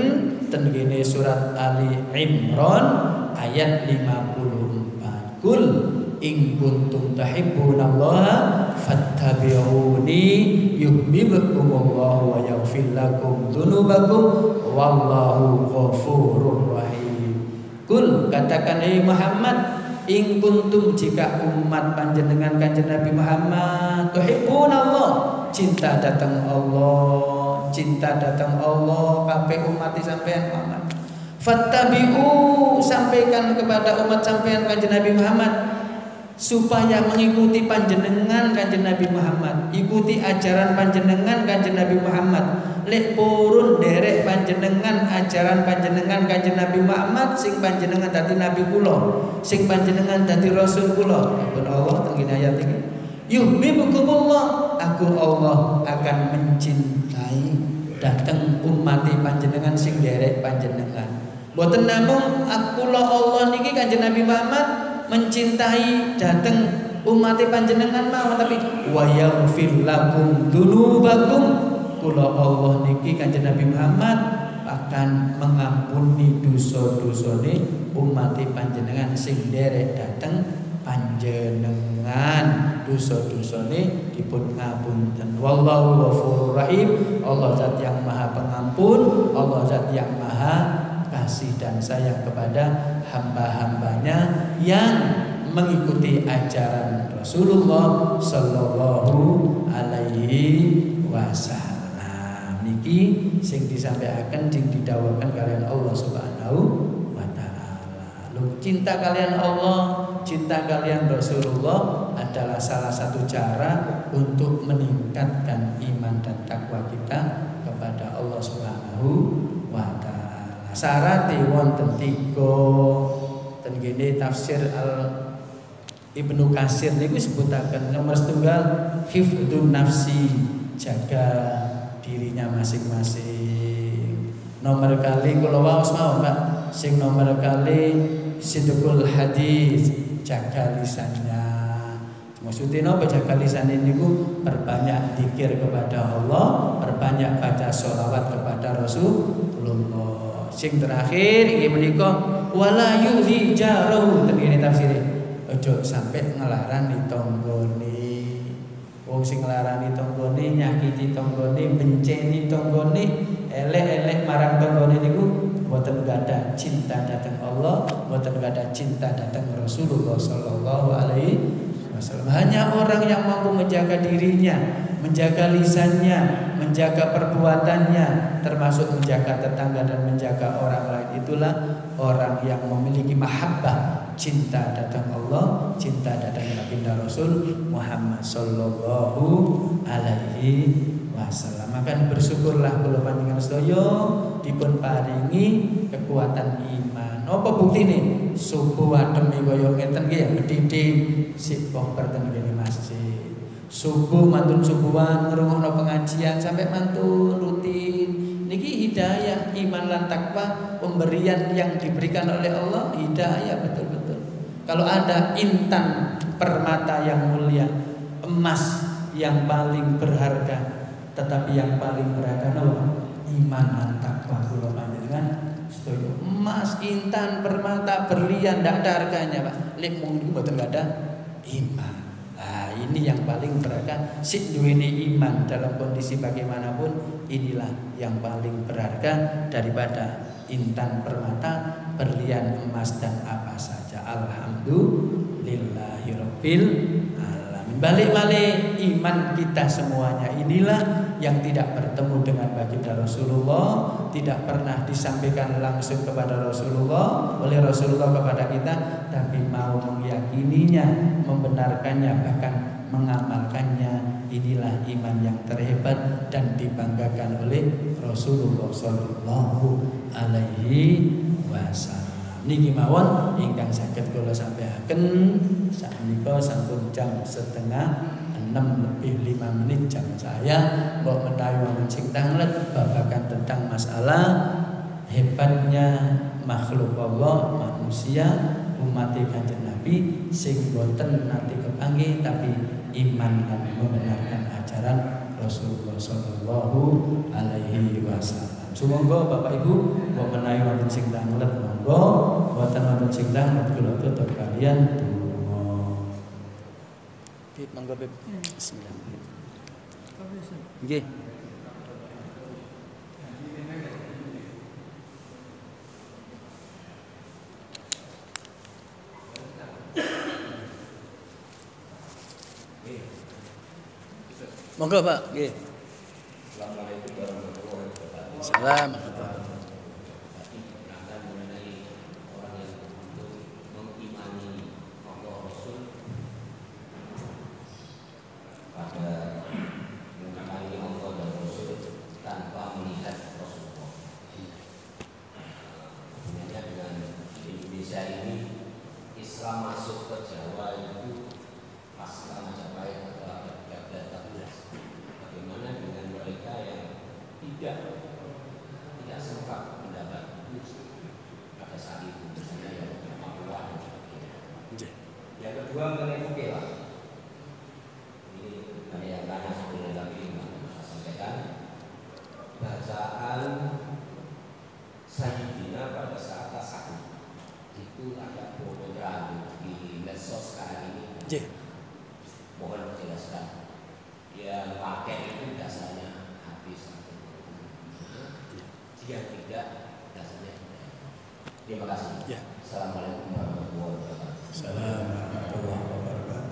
ten gene surat Ali Imran ayat 54. Kul in kuntum tuhibbunallaha fattabi'uni yuhibbukumullahu wa yaghfir lakum dzunubakum wallahu ghafurur rahim. Kul, katakan hai Muhammad, in kuntum, jika umat panjenengan Kanjeng Nabi Muhammad tuhibbunallah, cinta datang Allah, cinta datang Allah kabeh umat sampean Muhammad. Fattabi'u, sampaikan kepada umat sampean Kanjeng Nabi Muhammad supaya mengikuti panjenengan Kanjeng Nabi Muhammad, ikuti ajaran panjenengan Kanjeng Nabi Muhammad. Lek purun derek panjenengan ajaran panjenengan Kanjeng Nabi Muhammad, sing panjenengan dadi nabi kula, sing panjenengan dadi rasul kula. Pun Allah teng ayat iki, yuhibbukumullah, aku Allah akan mencintai dateng umat panjenengan sing derek panjenengan. Boten namung akulah Allah niki Kanjeng Nabi Muhammad mencintai dateng umat panjenengan mau, tapi wa yaghfir lakum dzunubakum, kula Allah niki Kanjeng Nabi Muhammad akan mengampuni dosa-dosane umat panjenengan sing derek dateng panjenengan, dosa-dosane dipun ngapunten. Wallahu ghafurur rahim. Allah zat yang maha pengampun, Allah zat yang maha kasih dan sayang kepada hamba-hambanya yang mengikuti ajaran Rasulullah sallallahu alaihi wasallam. Niki sing disampaikan, sing didhawuhaken kalian Allah Subhanahu wa taala. Cinta kalian Allah, cinta kalian Rasulullah adalah salah satu cara untuk meningkatkan iman dan takwa kita kepada Allah Subhanahu wa taala. Syarat wonten 3. Ten gene tafsir Ibnu Katsir niku sebutaken nomor setunggal hifdzun nafsi, jaga dirinya masing-masing. Nomor kali kula waos mawon Pak, sing nomor kali sidqul hadis, jaga lisannya. Maksudnya apa jaga lisan ini ku perbanyak zikir kepada Allah, perbanyak baca sholawat kepada Rasulullah. Sing terakhir ini menika wala yuzi jarahu, ini tafsirnya. Ojo sampai ngelarani tonggone. Wong sing nglarani tonggone, nyakiti tonggone, benceni tonggone, elek-elek marang tonggone niku mboten gadah cinta datang Allah, mboten gadah cinta datang Rasulullah sallallahu alaihi wasallam. Hanya orang yang mampu menjaga dirinya, menjaga lisannya, menjaga perbuatannya, termasuk menjaga tetangga dan menjaga orang lain, itulah orang yang memiliki mahabbah, cinta datang Allah, cinta datang Nabi Rasul Muhammad sallallahu alaihi wasallam. Maka bersyukurlah kula panjenengan sedaya dipun paringi kekuatan iman. Apa buktine? Subuh adem kaya ngeten ki ya gedhe sik kok perten kene masjid. Subuh mantun subuhan ngrungokno pengajian sampai mantun rutin. Niki hidayah iman lan takwa, pemberian yang diberikan oleh Allah, hidayah betul-betul. Kalau ada intan permata yang mulia, emas yang paling berharga, tetapi yang paling berharga adalah iman dan takwa. Kula panjenengan setuju. Emas, intan, permata, berlian ndak ada harganya, Pak. Lek mung niku mboten ada iman. Nah, ini yang paling berharga. Sik duweni iman dalam kondisi bagaimanapun, inilah yang paling berharga daripada intan, permata, berlian, emas dan apa saja. Alhamdulillahirabbil alamin. Balik-balik iman kita semuanya inilah yang tidak bertemu dengan baginda Rasulullah, tidak pernah disampaikan langsung kepada Rasulullah oleh Rasulullah kepada kita, tapi mau meyakininya, membenarkannya, bahkan mengamalkannya. Inilah iman yang terhebat dan dibanggakan oleh Rasulullah sallallahu alaihi wasallam. Niki mawon ingkang saged kula sampaikan sakmenika sampun jam 5:30 jam saya. Mbok menawi wonten sing tanglet babagan tentang masalah hebatnya makhluk Allah, manusia, umat Kanjeng Nabi sing boten nanti kepanggih tapi iman dan membenarkan ajaran Rasulullah sallallahu alaihi wasallam. Sumangga Bapak Ibu mbok menawi wonten sing tanglet monggo, boten wonten sing tanglet kula tutup kalian donga. Monggo Beb. Bismillah. Nggih. Monggo Pak, nggih. Assalamualaikum warahmatullahi wabarakatuh. Salam. Terima kasih. Ya. Assalamualaikum warahmatullahi wabarakatuh. Assalamualaikum warahmatullahi wabarakatuh.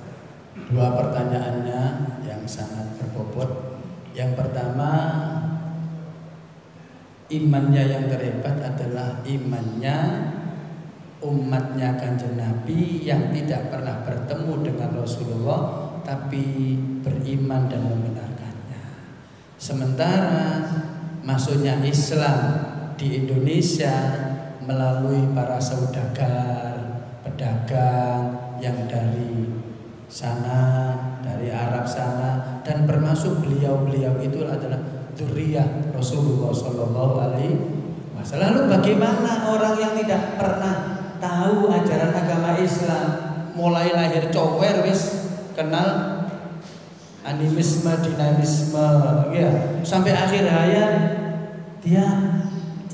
Dua pertanyaannya yang sangat berbobot. Yang pertama, imannya yang terhebat adalah imannya umatnya Kanjeng Nabi yang tidak pernah bertemu dengan Rasulullah tapi beriman dan membenarkannya. Sementara masuknya Islam di Indonesia melalui para saudagar, pedagang, yang dari sana, dari Arab sana, dan termasuk beliau-beliau itu adalah dzurriyyah Rasulullah Shallallahu Alaihi Wasallam. Lalu bagaimana orang yang tidak pernah tahu ajaran agama Islam, mulai lahir cower wis kenal animisme, dinamisme, ya, sampai akhir hayat dia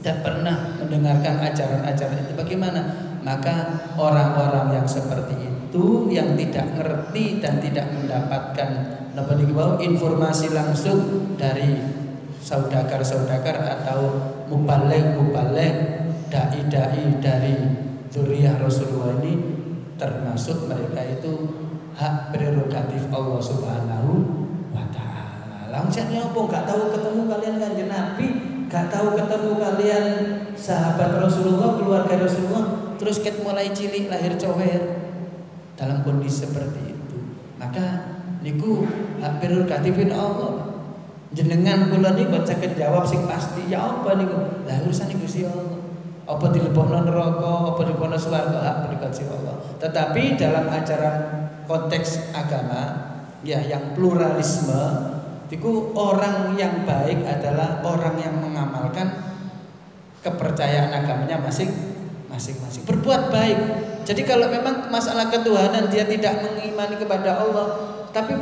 tidak pernah mendengarkan ajaran-ajaran itu, bagaimana? Maka orang-orang yang seperti itu, yang tidak ngerti dan tidak mendapatkan informasi langsung dari saudagar-saudagar atau mubaligh-mubaligh, dai-dai dari dzurriyyah Rasulullah ini, termasuk mereka itu hak prerogatif Allah Subhanahu wa taala. Langsung apa gak tahu ketemu kalian Kanjeng Nabi, gak tahu ketemu kalian sahabat Rasulullah, keluarga Rasulullah, terus ket mulai cilik lahir cower dalam kondisi seperti itu. Maka niku hak prerogatifin Allah. Jenengan kula niku saged jawab sing pasti, ya apa niku? Lah urusan Gusti Allah. Apa dilebokno neraka, apa dilebokno swarga, hak prerogatif Allah. Tetapi dalam ajaran konteks agama ya yang pluralisme, itu orang yang baik adalah orang yang mengamalkan kepercayaan agamanya masing-masing, berbuat baik. Jadi kalau memang masalah ketuhanan dia tidak mengimani kepada Allah, tapi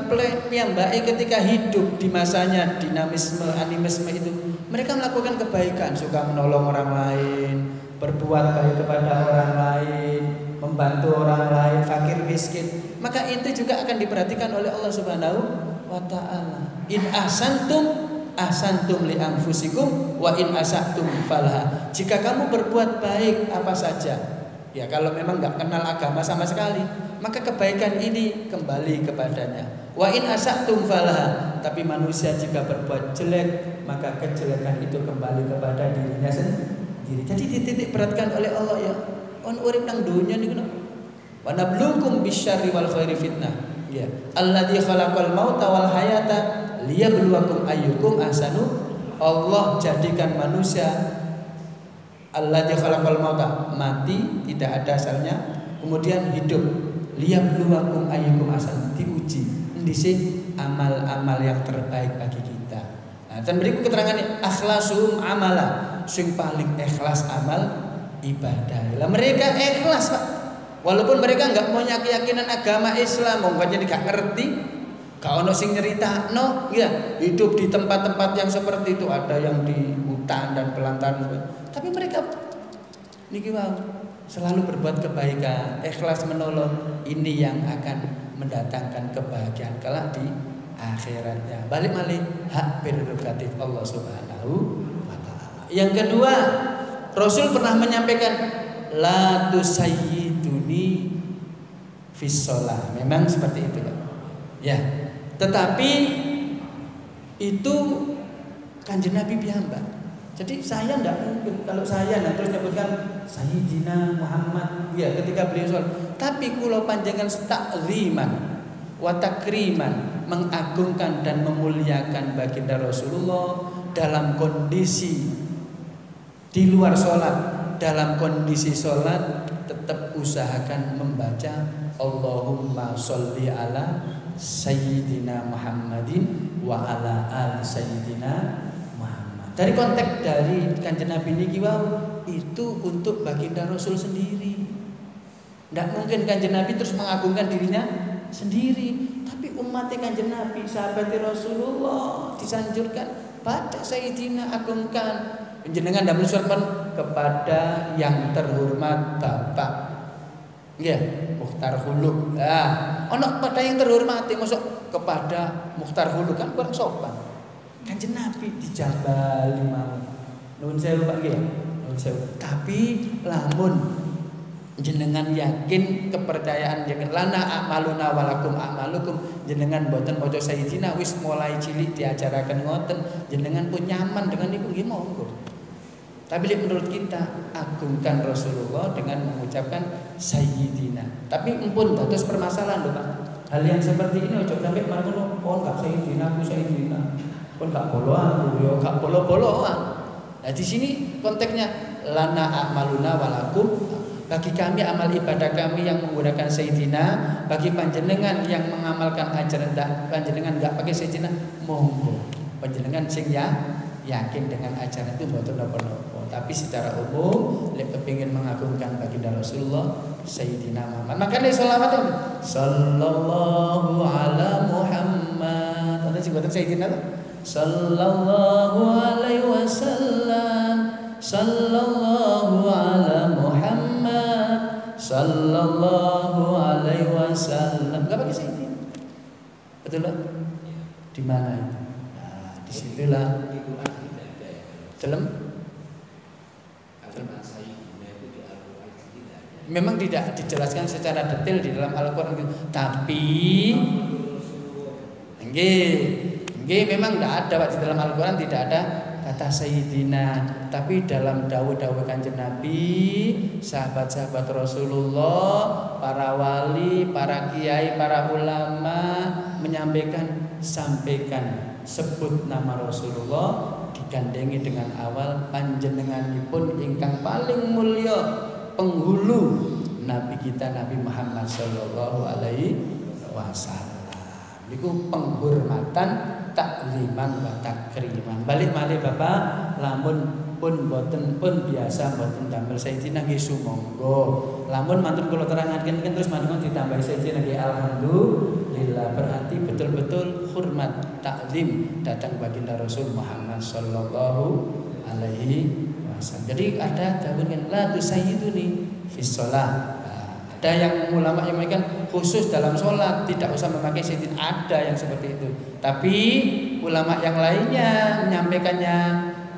piyambake ketika hidup di masanya dinamisme, animisme itu, mereka melakukan kebaikan, suka menolong orang lain, berbuat baik kepada orang lain, membantu orang lain, fakir miskin, maka itu juga akan diperhatikan oleh Allah Subhanahu wa taala. In ahsantum li anfusikum wa in asatum falaha. Jika kamu berbuat baik apa saja, ya kalau memang enggak kenal agama sama sekali, maka kebaikan ini kembali kepadanya. Wa in asatum falaha. Tapi manusia jika berbuat jelek, maka kejelekan itu kembali kepada dirinya sendiri. Jadi dititik beratkan oleh Allah, ya. On urip nang dunya niku wa nabluukum bisyarri wal khairi fitnah. Ya, alladzi khalaqal mauta wal hayata liyabluwakum ayyukum ahsanu. Allah jadikan manusia alladzi khalaqal mauta, mati tidak ada asalnya, kemudian hidup, liyabluwakum ayyukum ahsanu, diuji ndise amal-amal yang terbaik bagi kita. Nah, dan berikut keterangannya, akhlasuhum amala, sing paling ikhlas amal ibadah. Lah mereka ikhlas, Pak. Walaupun mereka enggak punya keyakinan agama Islam, mongkanya gak ngerti, gak ono sing nyeritakno, ya, hidup di tempat-tempat yang seperti itu, ada yang di hutan dan belantara. Tapi mereka niki wow, selalu berbuat kebaikan, ikhlas menolong, ini yang akan mendatangkan kebahagiaan kelak di akhiratnya. Balik malih hak prerogatif Allah Subhanahu wa taala. Yang kedua, Rasul pernah menyampaikan la tusayyiduni fis shalah. Memang seperti itu, Pak. Ya. Tetapi itu Kanjeng Nabi piyambak. Jadi saya tidak mungkin kalau saya terus nyebutkan Sayyidina Muhammad, ya, ketika beliau sholat. Tapi kula panjenengan takriman wa takriman, mengagungkan dan memuliakan baginda Rasulullah dalam kondisi di luar sholat. Dalam kondisi sholat tetap usahakan membaca Allahumma sholli ala Sayyidina Muhammadin wa ala ali Sayyidina Muhammad. Dari konteks dari Kanjeng Nabi niki wau itu untuk baginda Rasul sendiri. Tidak mungkin Kanjeng Nabi terus mengagungkan dirinya sendiri, tapi umat Kanjeng Nabi, sahabat Rasulullah disanjurkan pada Sayyidina, agungkan. Jenengan damel surat kepada yang terhormat Bapak, ya, Mukhtar Huluk. Nah, ono pada yang terhormat, masuk kepada Mukhtar Huluk kan kurang sopan. Kanjeng Nabi dijambali mau. Nuwun sewu Pak nggih. Nuwun sewu. Tapi lamun jenengan yakin kepercayaan jenengan lana a'maluna walakum a'malukum, jenengan mboten maca Sayyidina wis mulai cilik diajaraken ngoten, jenengan pun nyaman dengan niku nggih monggo. Tapi menurut kita agungkan Rasulullah dengan mengucapkan Sayyidina. Tapi empun dados permasalahan lho Pak. Hal yang seperti ini ojo sampai marang oh enggak Sayyidina, aku Sayyidina. Kon enggak bolo aku yo enggak bolo-boloan. Nah di sini konteksnya lana a'maluna walakum. bagi kami amal ibadah kami yang menggunakan Sayyidina, bagi panjenengan yang mengamalkan ajaran panjenengan enggak pakai Sayyidina, monggo panjenengan sing ya yakin dengan ajaran itu mboten napa-napa. Tapi secara umum lek kepengin mengagungkan baginda Rasulullah Sayyidina Muhammad, makanya selawat sallallahu ala Muhammad. Ana sing boten Sayyidina sallallahu alaihi wasallam, sallallahu ala Muhammad, sallallahu alaihi wasallam. Enggak pakai Sayyidina. Betul lah? Di mana itu? Nah, disitulah dalam memang tidak dijelaskan secara detail di dalam Al-Quran, tapi nggih memang tidak ada Pak, di dalam Al-Quran tidak ada kata Sayyidina, tapi dalam dawuh-dawuh Kanjeng Nabi, sahabat-sahabat Rasulullah, para wali, para kiai, para ulama menyampaikan, sampaikan, sebut nama Rasulullah digandengi dengan awal panjenenganipun ingkang paling mulya penghulu Nabi kita Nabi Muhammad sallallahu alaihi wasallam. Niku penghormatan, takliman wa takriman. Balik malih Bapak, lamun pun boten pun biasa boten damel Sayyidina nggih sumangga. Lamun mantun kula terangaken terus mantun ditambahi Sayyidina nggih alhamdulillah. Berarti betul-betul hormat, taklim datang baginda Rasul Muhammad sallallahu alaihi wasallam. Jadi ada dawuh la tusayyiduni fi shalah. Ada yang ulama yang mengatakan khusus dalam sholat tidak usah memakai Sayyidina, ada yang seperti itu. Tapi ulama yang lainnya menyampaikannya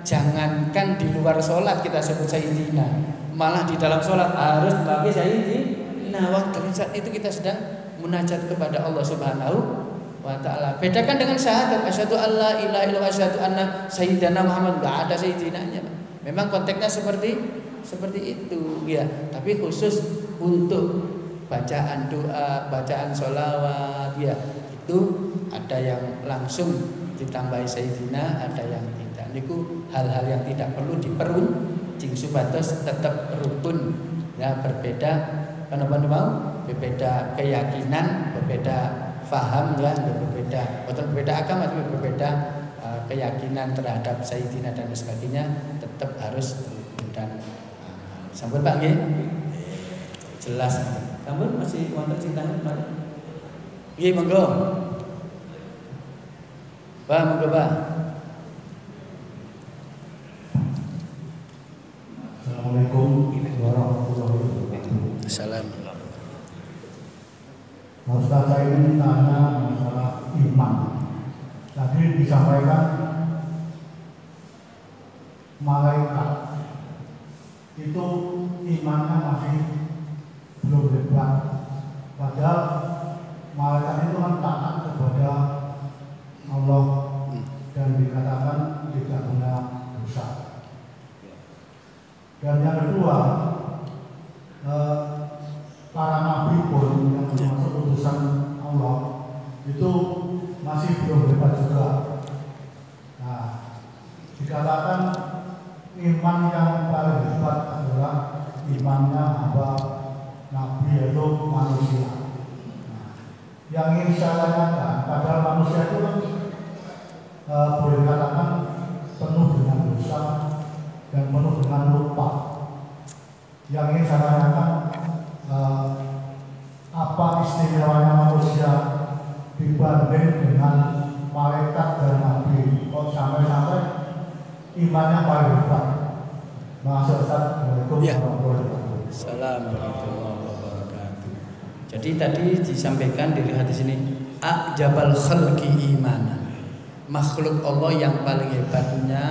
jangankan di luar sholat kita sebut Sayyidina, malah di dalam sholat harus memakai Sayyidina. Waktu saat itu kita sedang munajat kepada Allah Subhanahu wa ta'ala. Bedakan dengan syahadat asyhadu alla ilaha illallah asyhadu anna sayyidana Muhammad, enggak ada Sayyidinanya. Memang konteksnya seperti itu ya, tapi khusus untuk bacaan doa, bacaan sholawat ya, itu ada yang langsung ditambahi Sayyidina, ada yang tidak. Niku hal-hal yang tidak perlu diperuncing supados tetap rukun ya, berbeda kenapa mau berbeda keyakinan, berbeda faham ya, berbeda agama, tapi berbeda keyakinan terhadap Sayyidina dan sebagainya, tetap harus rukun dan sampun Pak nggih. Jelas. Sampun masih wonten sing tangan Pak. Nggih monggo. Pak monggo Pak. Assalamualaikum warahmatullahi wabarakatuh. Assalamualaikum. Ustaz, saya ingin tanya masalah iman. Tadi disampaikan malaikat itu imannya masih belum hebat, padahal malaikat itu kan taat kepada Allah dan dikatakan tidak punya dosa. Dan yang kedua, para nabi pun yang termasuk utusan Allah itu masih belum hebat juga. Nah, dikatakan iman yang paling hebat adalah imannya hamba nabi, yaitu manusia. Nah, yang ingin saya tanyakan, padahal manusia itu kan boleh dikatakan penuh dengan dosa dan penuh dengan lupa. Yang ingin saya tanyakan, apa istimewanya manusia dibanding dengan malaikat dan nabi? Kok sampai-sampai imannya paling hebat? Assalamualaikum warahmatullahi wabarakatuh. Assalamualaikum warahmatullahi wabarakatuh. Jadi tadi disampaikan dilihat di sini a'jabal khalqi imanan. Makhluk Allah yang paling hebatnya,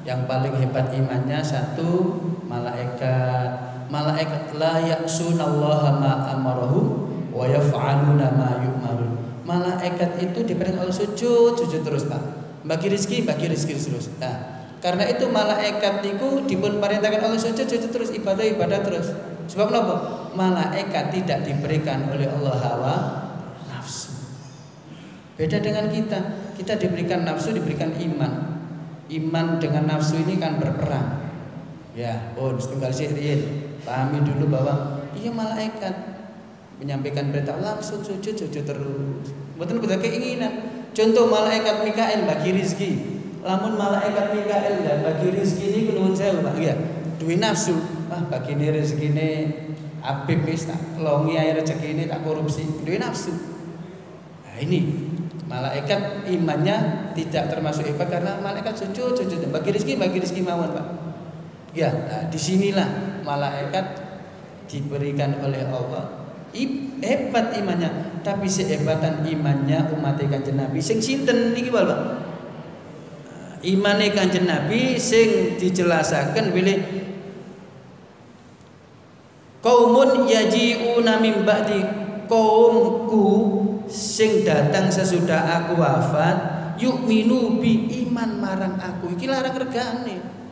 yang paling hebat imannya satu malaikat. Malaikat la ya'sunallaha ma amarahu wa yaf'aluna ma yu'marun. Malaikat itu diberi Allah sujud terus Pak. Bagi rezeki terus. Nah, karena itu malaikat itu dipun perintahkan Allah sujud terus, ibadah terus. Sebab apa? Malaikat tidak diberikan oleh Allah hawa nafsu. Beda dengan kita diberikan nafsu, diberikan iman. Iman dengan nafsu ini kan berperang. Ya, setunggal sih Pahami dulu bahwa iya malaikat menyampaikan berita langsung sujud terus. Mboten kudu keinginan. Contoh malaikat Mikail bagi rezeki. Lamun malaikat Mikail dan bagi rezeki ini nuwun sewu Pak ya. Duwe nafsu, bagi ini rezekine apik wis tak longi ae rezekine tak korupsi. Duwe nafsu. Nah ini malaikat imannya tidak termasuk hebat karena malaikat sujud bagi rezeki mawon Pak. Ya, nah disinilah malaikat diberikan oleh Allah hebat imannya, tapi sehebatan imannya umat Kanjeng Nabi sing sinten niki Pak? Imane Kanjeng Nabi sing dijelasaken pilih qaumun yaji'una min ba'di, kaumku sing datang sesudah aku wafat yu'minu bi iman marang aku iki larang regane.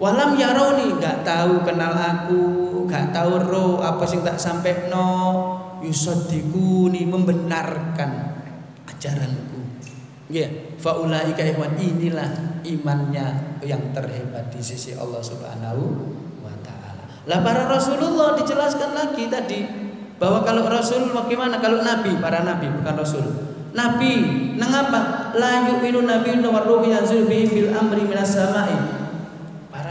Walam yaroni gak tahu kenal aku, gak tahu roh apa sing tak sampekno, yusaddiquni membenarkan ajaranku. Nggih, faulaika ikhwan inilah imannya yang terhebat di sisi Allah Subhanahu wa taala. Lah para Rasulullah dijelaskan lagi tadi bahwa kalau Rasul bagaimana? Kalau Nabi, para Nabi bukan Rasul. Nabi, nang apa? La yu'minu nabiyyun wa ruhu yanzil bihi fil amri minas sama'i.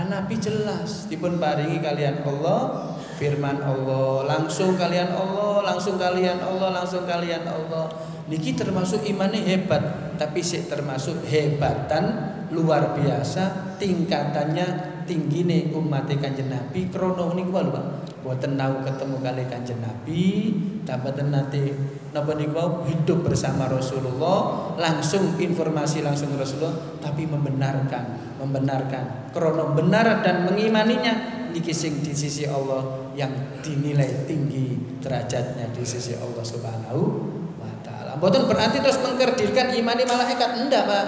Nabi jelas dipun paringi kalian Allah, firman Allah, langsung kalian Allah, langsung kalian Allah, langsung kalian Allah. Niki termasuk imannya hebat, tapi sih termasuk hebatan luar biasa, tingkatannya tinggi nih umat Kanjeng Nabi. Krono niku lho Pak, boten tau ketemu kali Kanjeng Nabi, dapaten nanti napa niku hidup bersama Rasulullah, langsung informasi langsung Rasulullah, tapi membenarkan krono benar dan mengimaninya niki sing di sisi Allah yang dinilai tinggi derajatnya di sisi Allah Subhanahu wa taala. Mboten berarti terus mengkerdilkan imani malaikat, enggak Pak.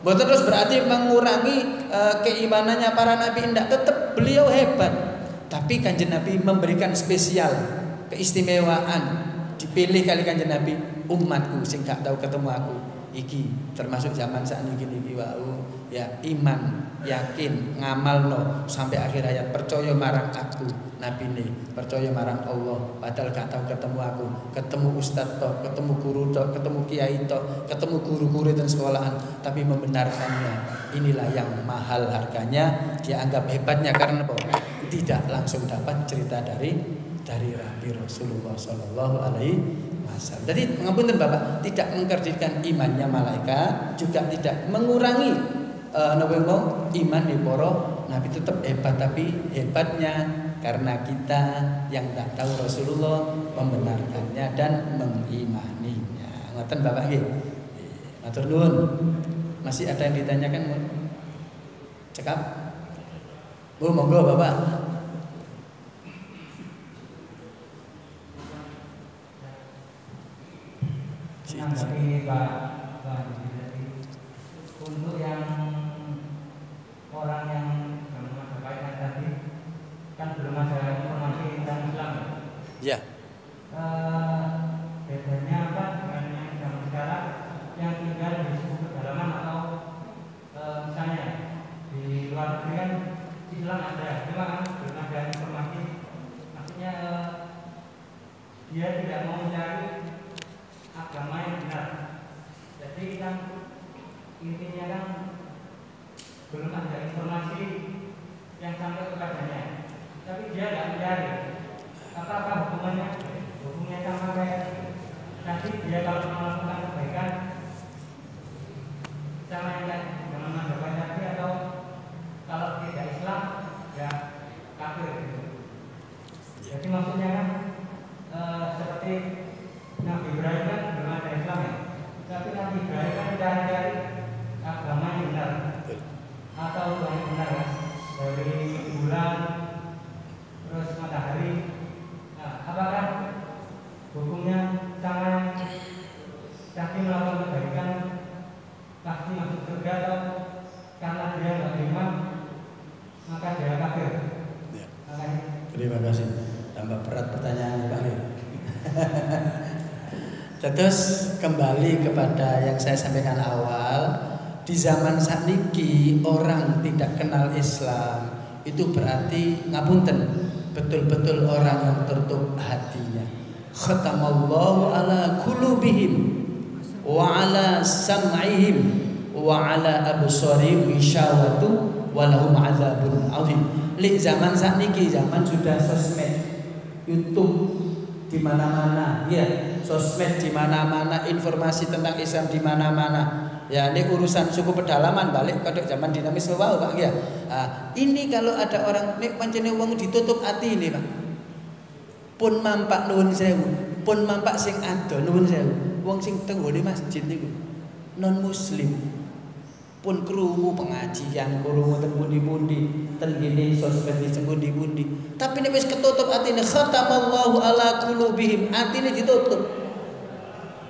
Mboten terus berarti mengurangi keimanannya para nabi, enggak, tetap beliau hebat. Tapi Kanjeng Nabi memberikan spesial keistimewaan, dipilih kali Kanjeng Nabi umatku sing gak tahu ketemu aku iki termasuk zaman saat niki wau ya, iman yakin ngamalno sampai akhir hayat, percaya marang aku Nabi nih, percaya marang Allah padahal gak tahu ketemu aku, ketemu ustaz tok, ketemu guru tok, ketemu kiai tok, ketemu guru-guru dan sekolahan, tapi membenarkannya. Inilah yang mahal harganya, dia anggap hebatnya karena apa? Tidak langsung dapat cerita dari Nabi Rasulullah Sallallahu Alaihi Wasallam. Jadi ngapunten Bapak, tidak mengkerdilkan imannya malaikat, juga tidak mengurangi iman di para nabi, tetap hebat, tapi hebatnya karena kita yang tak tahu Rasulullah membenarkannya dan mengimaninya. Ngoten Bapak nggih. Matur nuwun. Masih ada yang ditanyakan? Cekap? Oh, monggo Bapak. Menanggapi Pak untuk yang orang yang berkaitan tadi kan belum ada informasi tentang Islam. Ya. Bedanya apa dengan yang zaman sekarang yang tinggal di sebuah pedalaman atau misalnya di luar negeri kan Islam ada, cuma kan belum ada informasi. Maksudnya dia tidak mau mencari agama yang benar. Jadi kan intinya kan belum ada informasi yang sampai kepadanya, tapi dia tidak mencari apa hukumannya sama kayak nanti dia kalau melakukan kebaikan sama yang dengan mengadakan tadi, atau kalau tidak Islam ya kafir gitu. Jadi maksudnya kan seperti Nabi Ibrahim kan belum ada Islam ya, tapi Nabi Ibrahim kan cari-cari agama yang benar atau yang benar kan, dari bulan terus matahari. Nah, apakah hukumnya sama Caki melakukan kebaikan pasti masuk surga, atau karena dia nggak beriman maka dia kafir? Ya. Terima kasih. Tambah berat pertanyaannya Pak. Terus kembali kepada yang saya sampaikan awal, di zaman sakniki orang tidak kenal Islam itu berarti ngapunten, betul-betul orang yang tertutup hatinya. Khatamallahu ala qulubihim wa ala sam'ihim wa ala absarihim ghisyawatu wa lahum adzabun adzim. Li zaman sakniki zaman sudah sosmed, YouTube di mana-mana, ya, sosmed di mana-mana, informasi tentang Islam di mana-mana. Ya, ini urusan suku pedalaman balik ke zaman dinamis wow, Pak ya. Nah, ini kalau ada orang nek pancene wong ditutup hati ini, Pak. Pun mampak nuwun sewu, pun mampak sing ado nuwun sewu. Wong sing teng ngene masjid niku non muslim pun krungu pengajian, krungu teng pundi-pundi, ten ngene sosmed di pundi-pundi. Tapi nek wis ketutup atine, khatamallahu ala qulubihim, atine ditutup.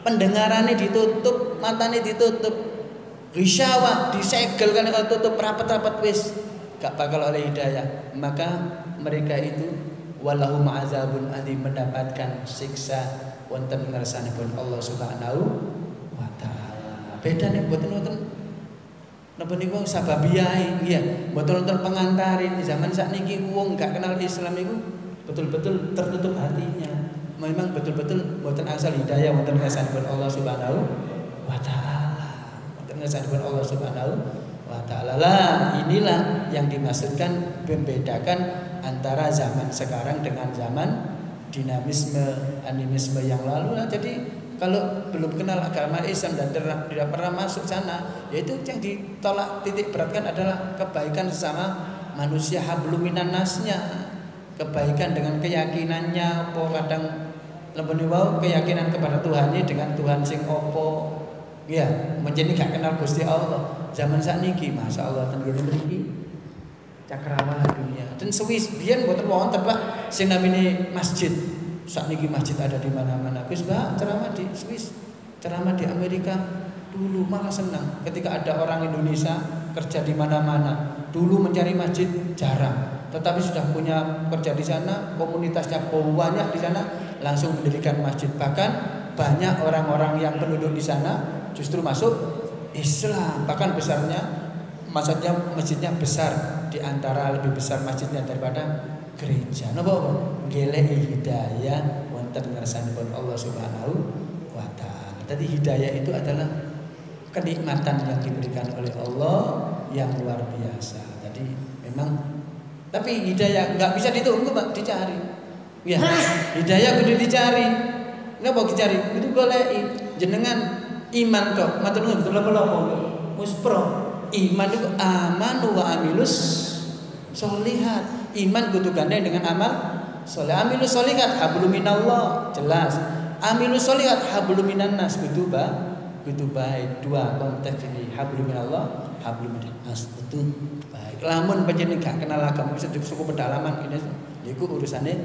Pendengarannya ditutup, matanya ditutup, risyawah disegel kan kalau tutup rapat-rapat wis gak bakal oleh hidayah. Maka mereka itu walahum azabun adzim, mendapatkan siksa wonten ngarsanipun Allah Subhanahu wa taala. Beda nek mboten wonten napa niku sababiyahe nggih, mboten wonten pengantarin. Zaman sakniki wong gak kenal Islam iku betul-betul tertutup hatinya. Memang betul-betul mboten asal hidayah wonten ngarsanipun Allah Subhanahu wa taala. Wonten ngarsanipun Allah Subhanahu wa taala. Lah inilah yang dimaksudkan membedakan antara zaman sekarang dengan zaman dinamisme, animisme yang lalu. Nah, jadi kalau belum kenal agama Islam dan tidak pernah masuk sana, yaitu yang ditolak titik beratkan adalah kebaikan sesama manusia, hablum minan nasnya, kebaikan dengan keyakinannya. Apa kadang lebih wow keyakinan kepada Tuhannya dengan Tuhan sing opo, ya menjadi gak kenal Gusti Allah. Zaman sakniki, masya Allah, tenggine mriki cakrawala dunia. Dan Swiss biyen mboten wonten Pak sing namine masjid. Sakniki masjid ada di mana-mana. Gus Pak ceramah di Swiss, ceramah di Amerika. Dulu malah senang ketika ada orang Indonesia kerja di mana-mana. Dulu mencari masjid jarang, tetapi sudah punya kerja di sana, komunitasnya banyak di sana, langsung mendirikan masjid. Bahkan banyak orang-orang yang penduduk di sana justru masuk Islam. Bahkan besarnya, maksudnya masjidnya besar, di antara lebih besar masjidnya daripada gereja. Napa golek hidayah wonten ngarsanipun Allah Subhanahu wa taala. Jadi hidayah itu adalah kenikmatan yang diberikan oleh Allah yang luar biasa. Jadi memang, tapi hidayah enggak bisa ditunggu Pak, dicari. Ya, hidayah kudu dicari. Napa dicari? Kudu goleki. Jenengan iman kok, matur nuwun betul apa muspro. Iman itu amanu wa amilus sholihat. Iman kudu gandeng dengan amal soleh. Amilus sholihat hablum minallah, jelas. Amilus sholihat hablum minan nas, kudu baik. Dua konteks ini, hablum minallah, hablum minan nas, itu baik. Lamun panjenengan gak kenal agama bisa suku pedalaman ini, niku urusane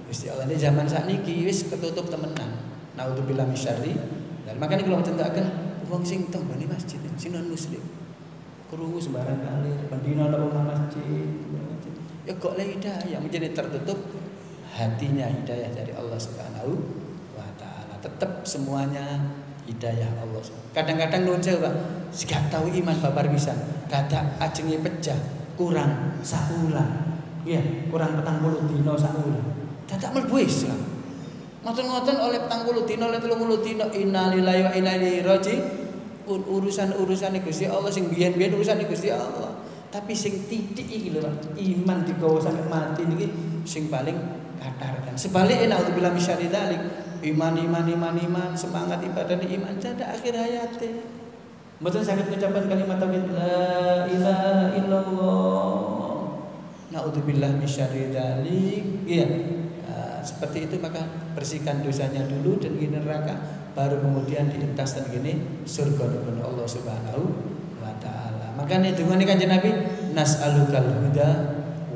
Gusti Allah. Ini zaman sakniki wis ketutup temenan. Naudzubillah misyarri. Dan makanya kalau menceritakan wong sing teng bani masjid sing non muslim krungu sembarang kali pendina nang masjid. Ya kok le hidayah menjadi tertutup hatinya, hidayah dari Allah Subhanahu wa taala. Tetap semuanya hidayah Allah. Kadang-kadang nuwun sewu Pak, gak tahu iman babar pisan, kada ajenge pecah, kurang saulan. Iya, kurang 40 dina saulan. Dadak mlebu Islam. Ngoten-ngoten oleh 40 dina, oleh 30 dina, innalillahi wa inna ilaihi raji'un. Urusan Gusti Allah sing biyen-biyen urusan Gusti Allah. Tapi sing titik iki lho Pak, iman digawa sampai mati niki sing paling kathar kan. Sebaliknya naudzubillah misyarri dzalik, iman, semangat ibadah iman pada akhir hayate. Mboten saged ngucapan kalimat tauhid la ilaha illallah. Naudzubillah misyarri dzalik. Iya. Seperti itu, maka bersihkan dosanya dulu dan di neraka, baru kemudian dientaskan gini surga dengan Allah Subhanahu wa taala. Makanya dungane Kanjeng Nabi, nas'alukal huda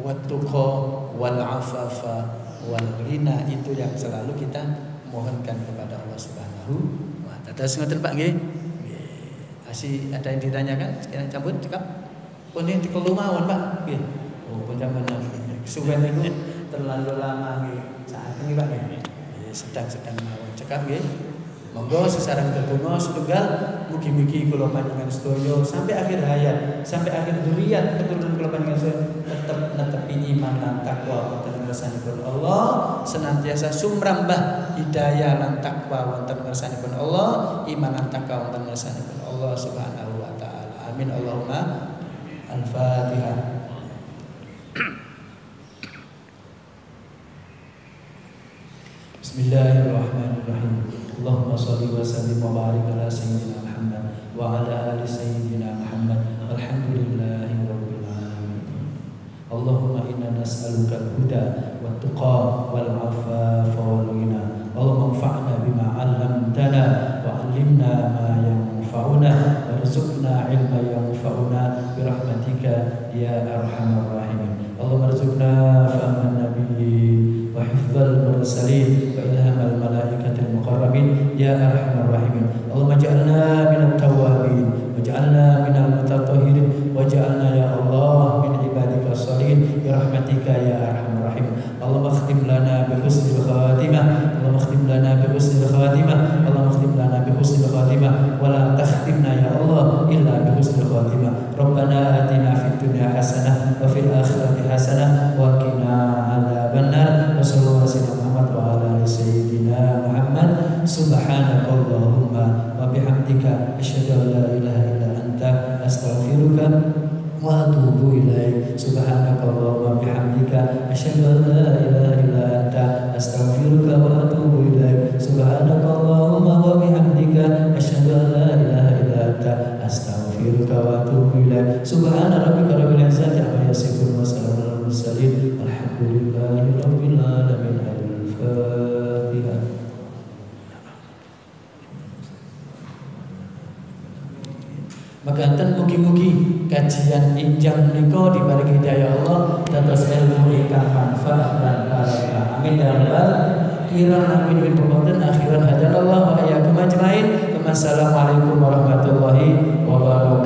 wat tuqa wal afafa wal ghina, itu yang selalu kita mohonkan kepada Allah Subhanahu wa taala. Terus ngoten Pak nggih. Masih ada yang ditanyakan? Sekarang campur cekap. Pun yang dikelu mawon Pak nggih. Oh, pun sampeyan suwen niku terlalu lama nggih. Saat ini Pak ya, sedang mawon cekap nggih. Monggo sesarang tetunggal setunggal mugi-mugi kula panjenengan sedaya sampai akhir hayat, sampai akhir dzurriyyat keturunan kula panjenengan sedaya tetep netepi iman lan takwa wonten ngersanipun Allah, senantiasa sumrambah hidayah lan takwa wonten ngersanipun Allah, iman lan takwa wonten ngersanipun Allah Subhanahu wa taala. Amin Allahumma al-Fatihah. Bismillahirrahmanirrahim. Allahumma shalli wa sallim wa barik ala sayyidina Muhammad wa ala ali sayyidina Muhammad. Alhamdulillahi rabbil alamin. Allahumma inna nas'aluka al-huda wat tuqa wal afafa wal ghina. Allahumma anfa'na bima 'allamtana wa 'allimna ma yanfa'una warzuqna 'ilman yanfa'una bi rahmatika ya arhamar rahimin. Allahumma arzuqna fahman nabiyyin wa hifdzal mursalin wa ilhamal malaikatil muqarrabin ya arhamar rahimin. Allahumma ij'alna minat tawwabin waj'alna minal mutatahhirin waj'alna ya Allah min ibadika shalihin bi rahmatika ya arhamar rahim. Allahumma khtim lana bi husnil khatimah. Allahumma khtim lana bi husnil khatimah. Allahumma khtim lana bi husnil khatimah wa la takhtimna ya Allah illa bi husnil khatimah. Rabbana atina fid dunya hasanah wa fil akhirati hasanah wa qina adzabannar. Wassallallahu ala Muhammad wa ala ali sayyidina Muhammad. Subhanakallahumma wa bihamdika asyhadu an la ilaha illa anta astaghfiruka wa atubu ilaik. Subhanakallahumma wa bihamdika asyhadu an la ilaha illa anta astaghfiruka wa atubu ilaik. Subhanakallahumma wa bihamdika asyhadu an la ilaha illa anta astaghfiruka wa atubu ilaik. Subhana rabbika rabbil izzati amma yasifun wa salamun alal mursalin. Alhamdulillahi rabbil alamin. Al-Fatihah. Mekaten mugi-mugi kajian injang menika diparingi hidayah Allah dados ilmu ingkang manfaat lan barokah. Amin ya rabbal alamin. Amin wa akhiran hadanallahu wa iyyakum ajmain. Wassalamualaikum warahmatullahi wabarakatuh.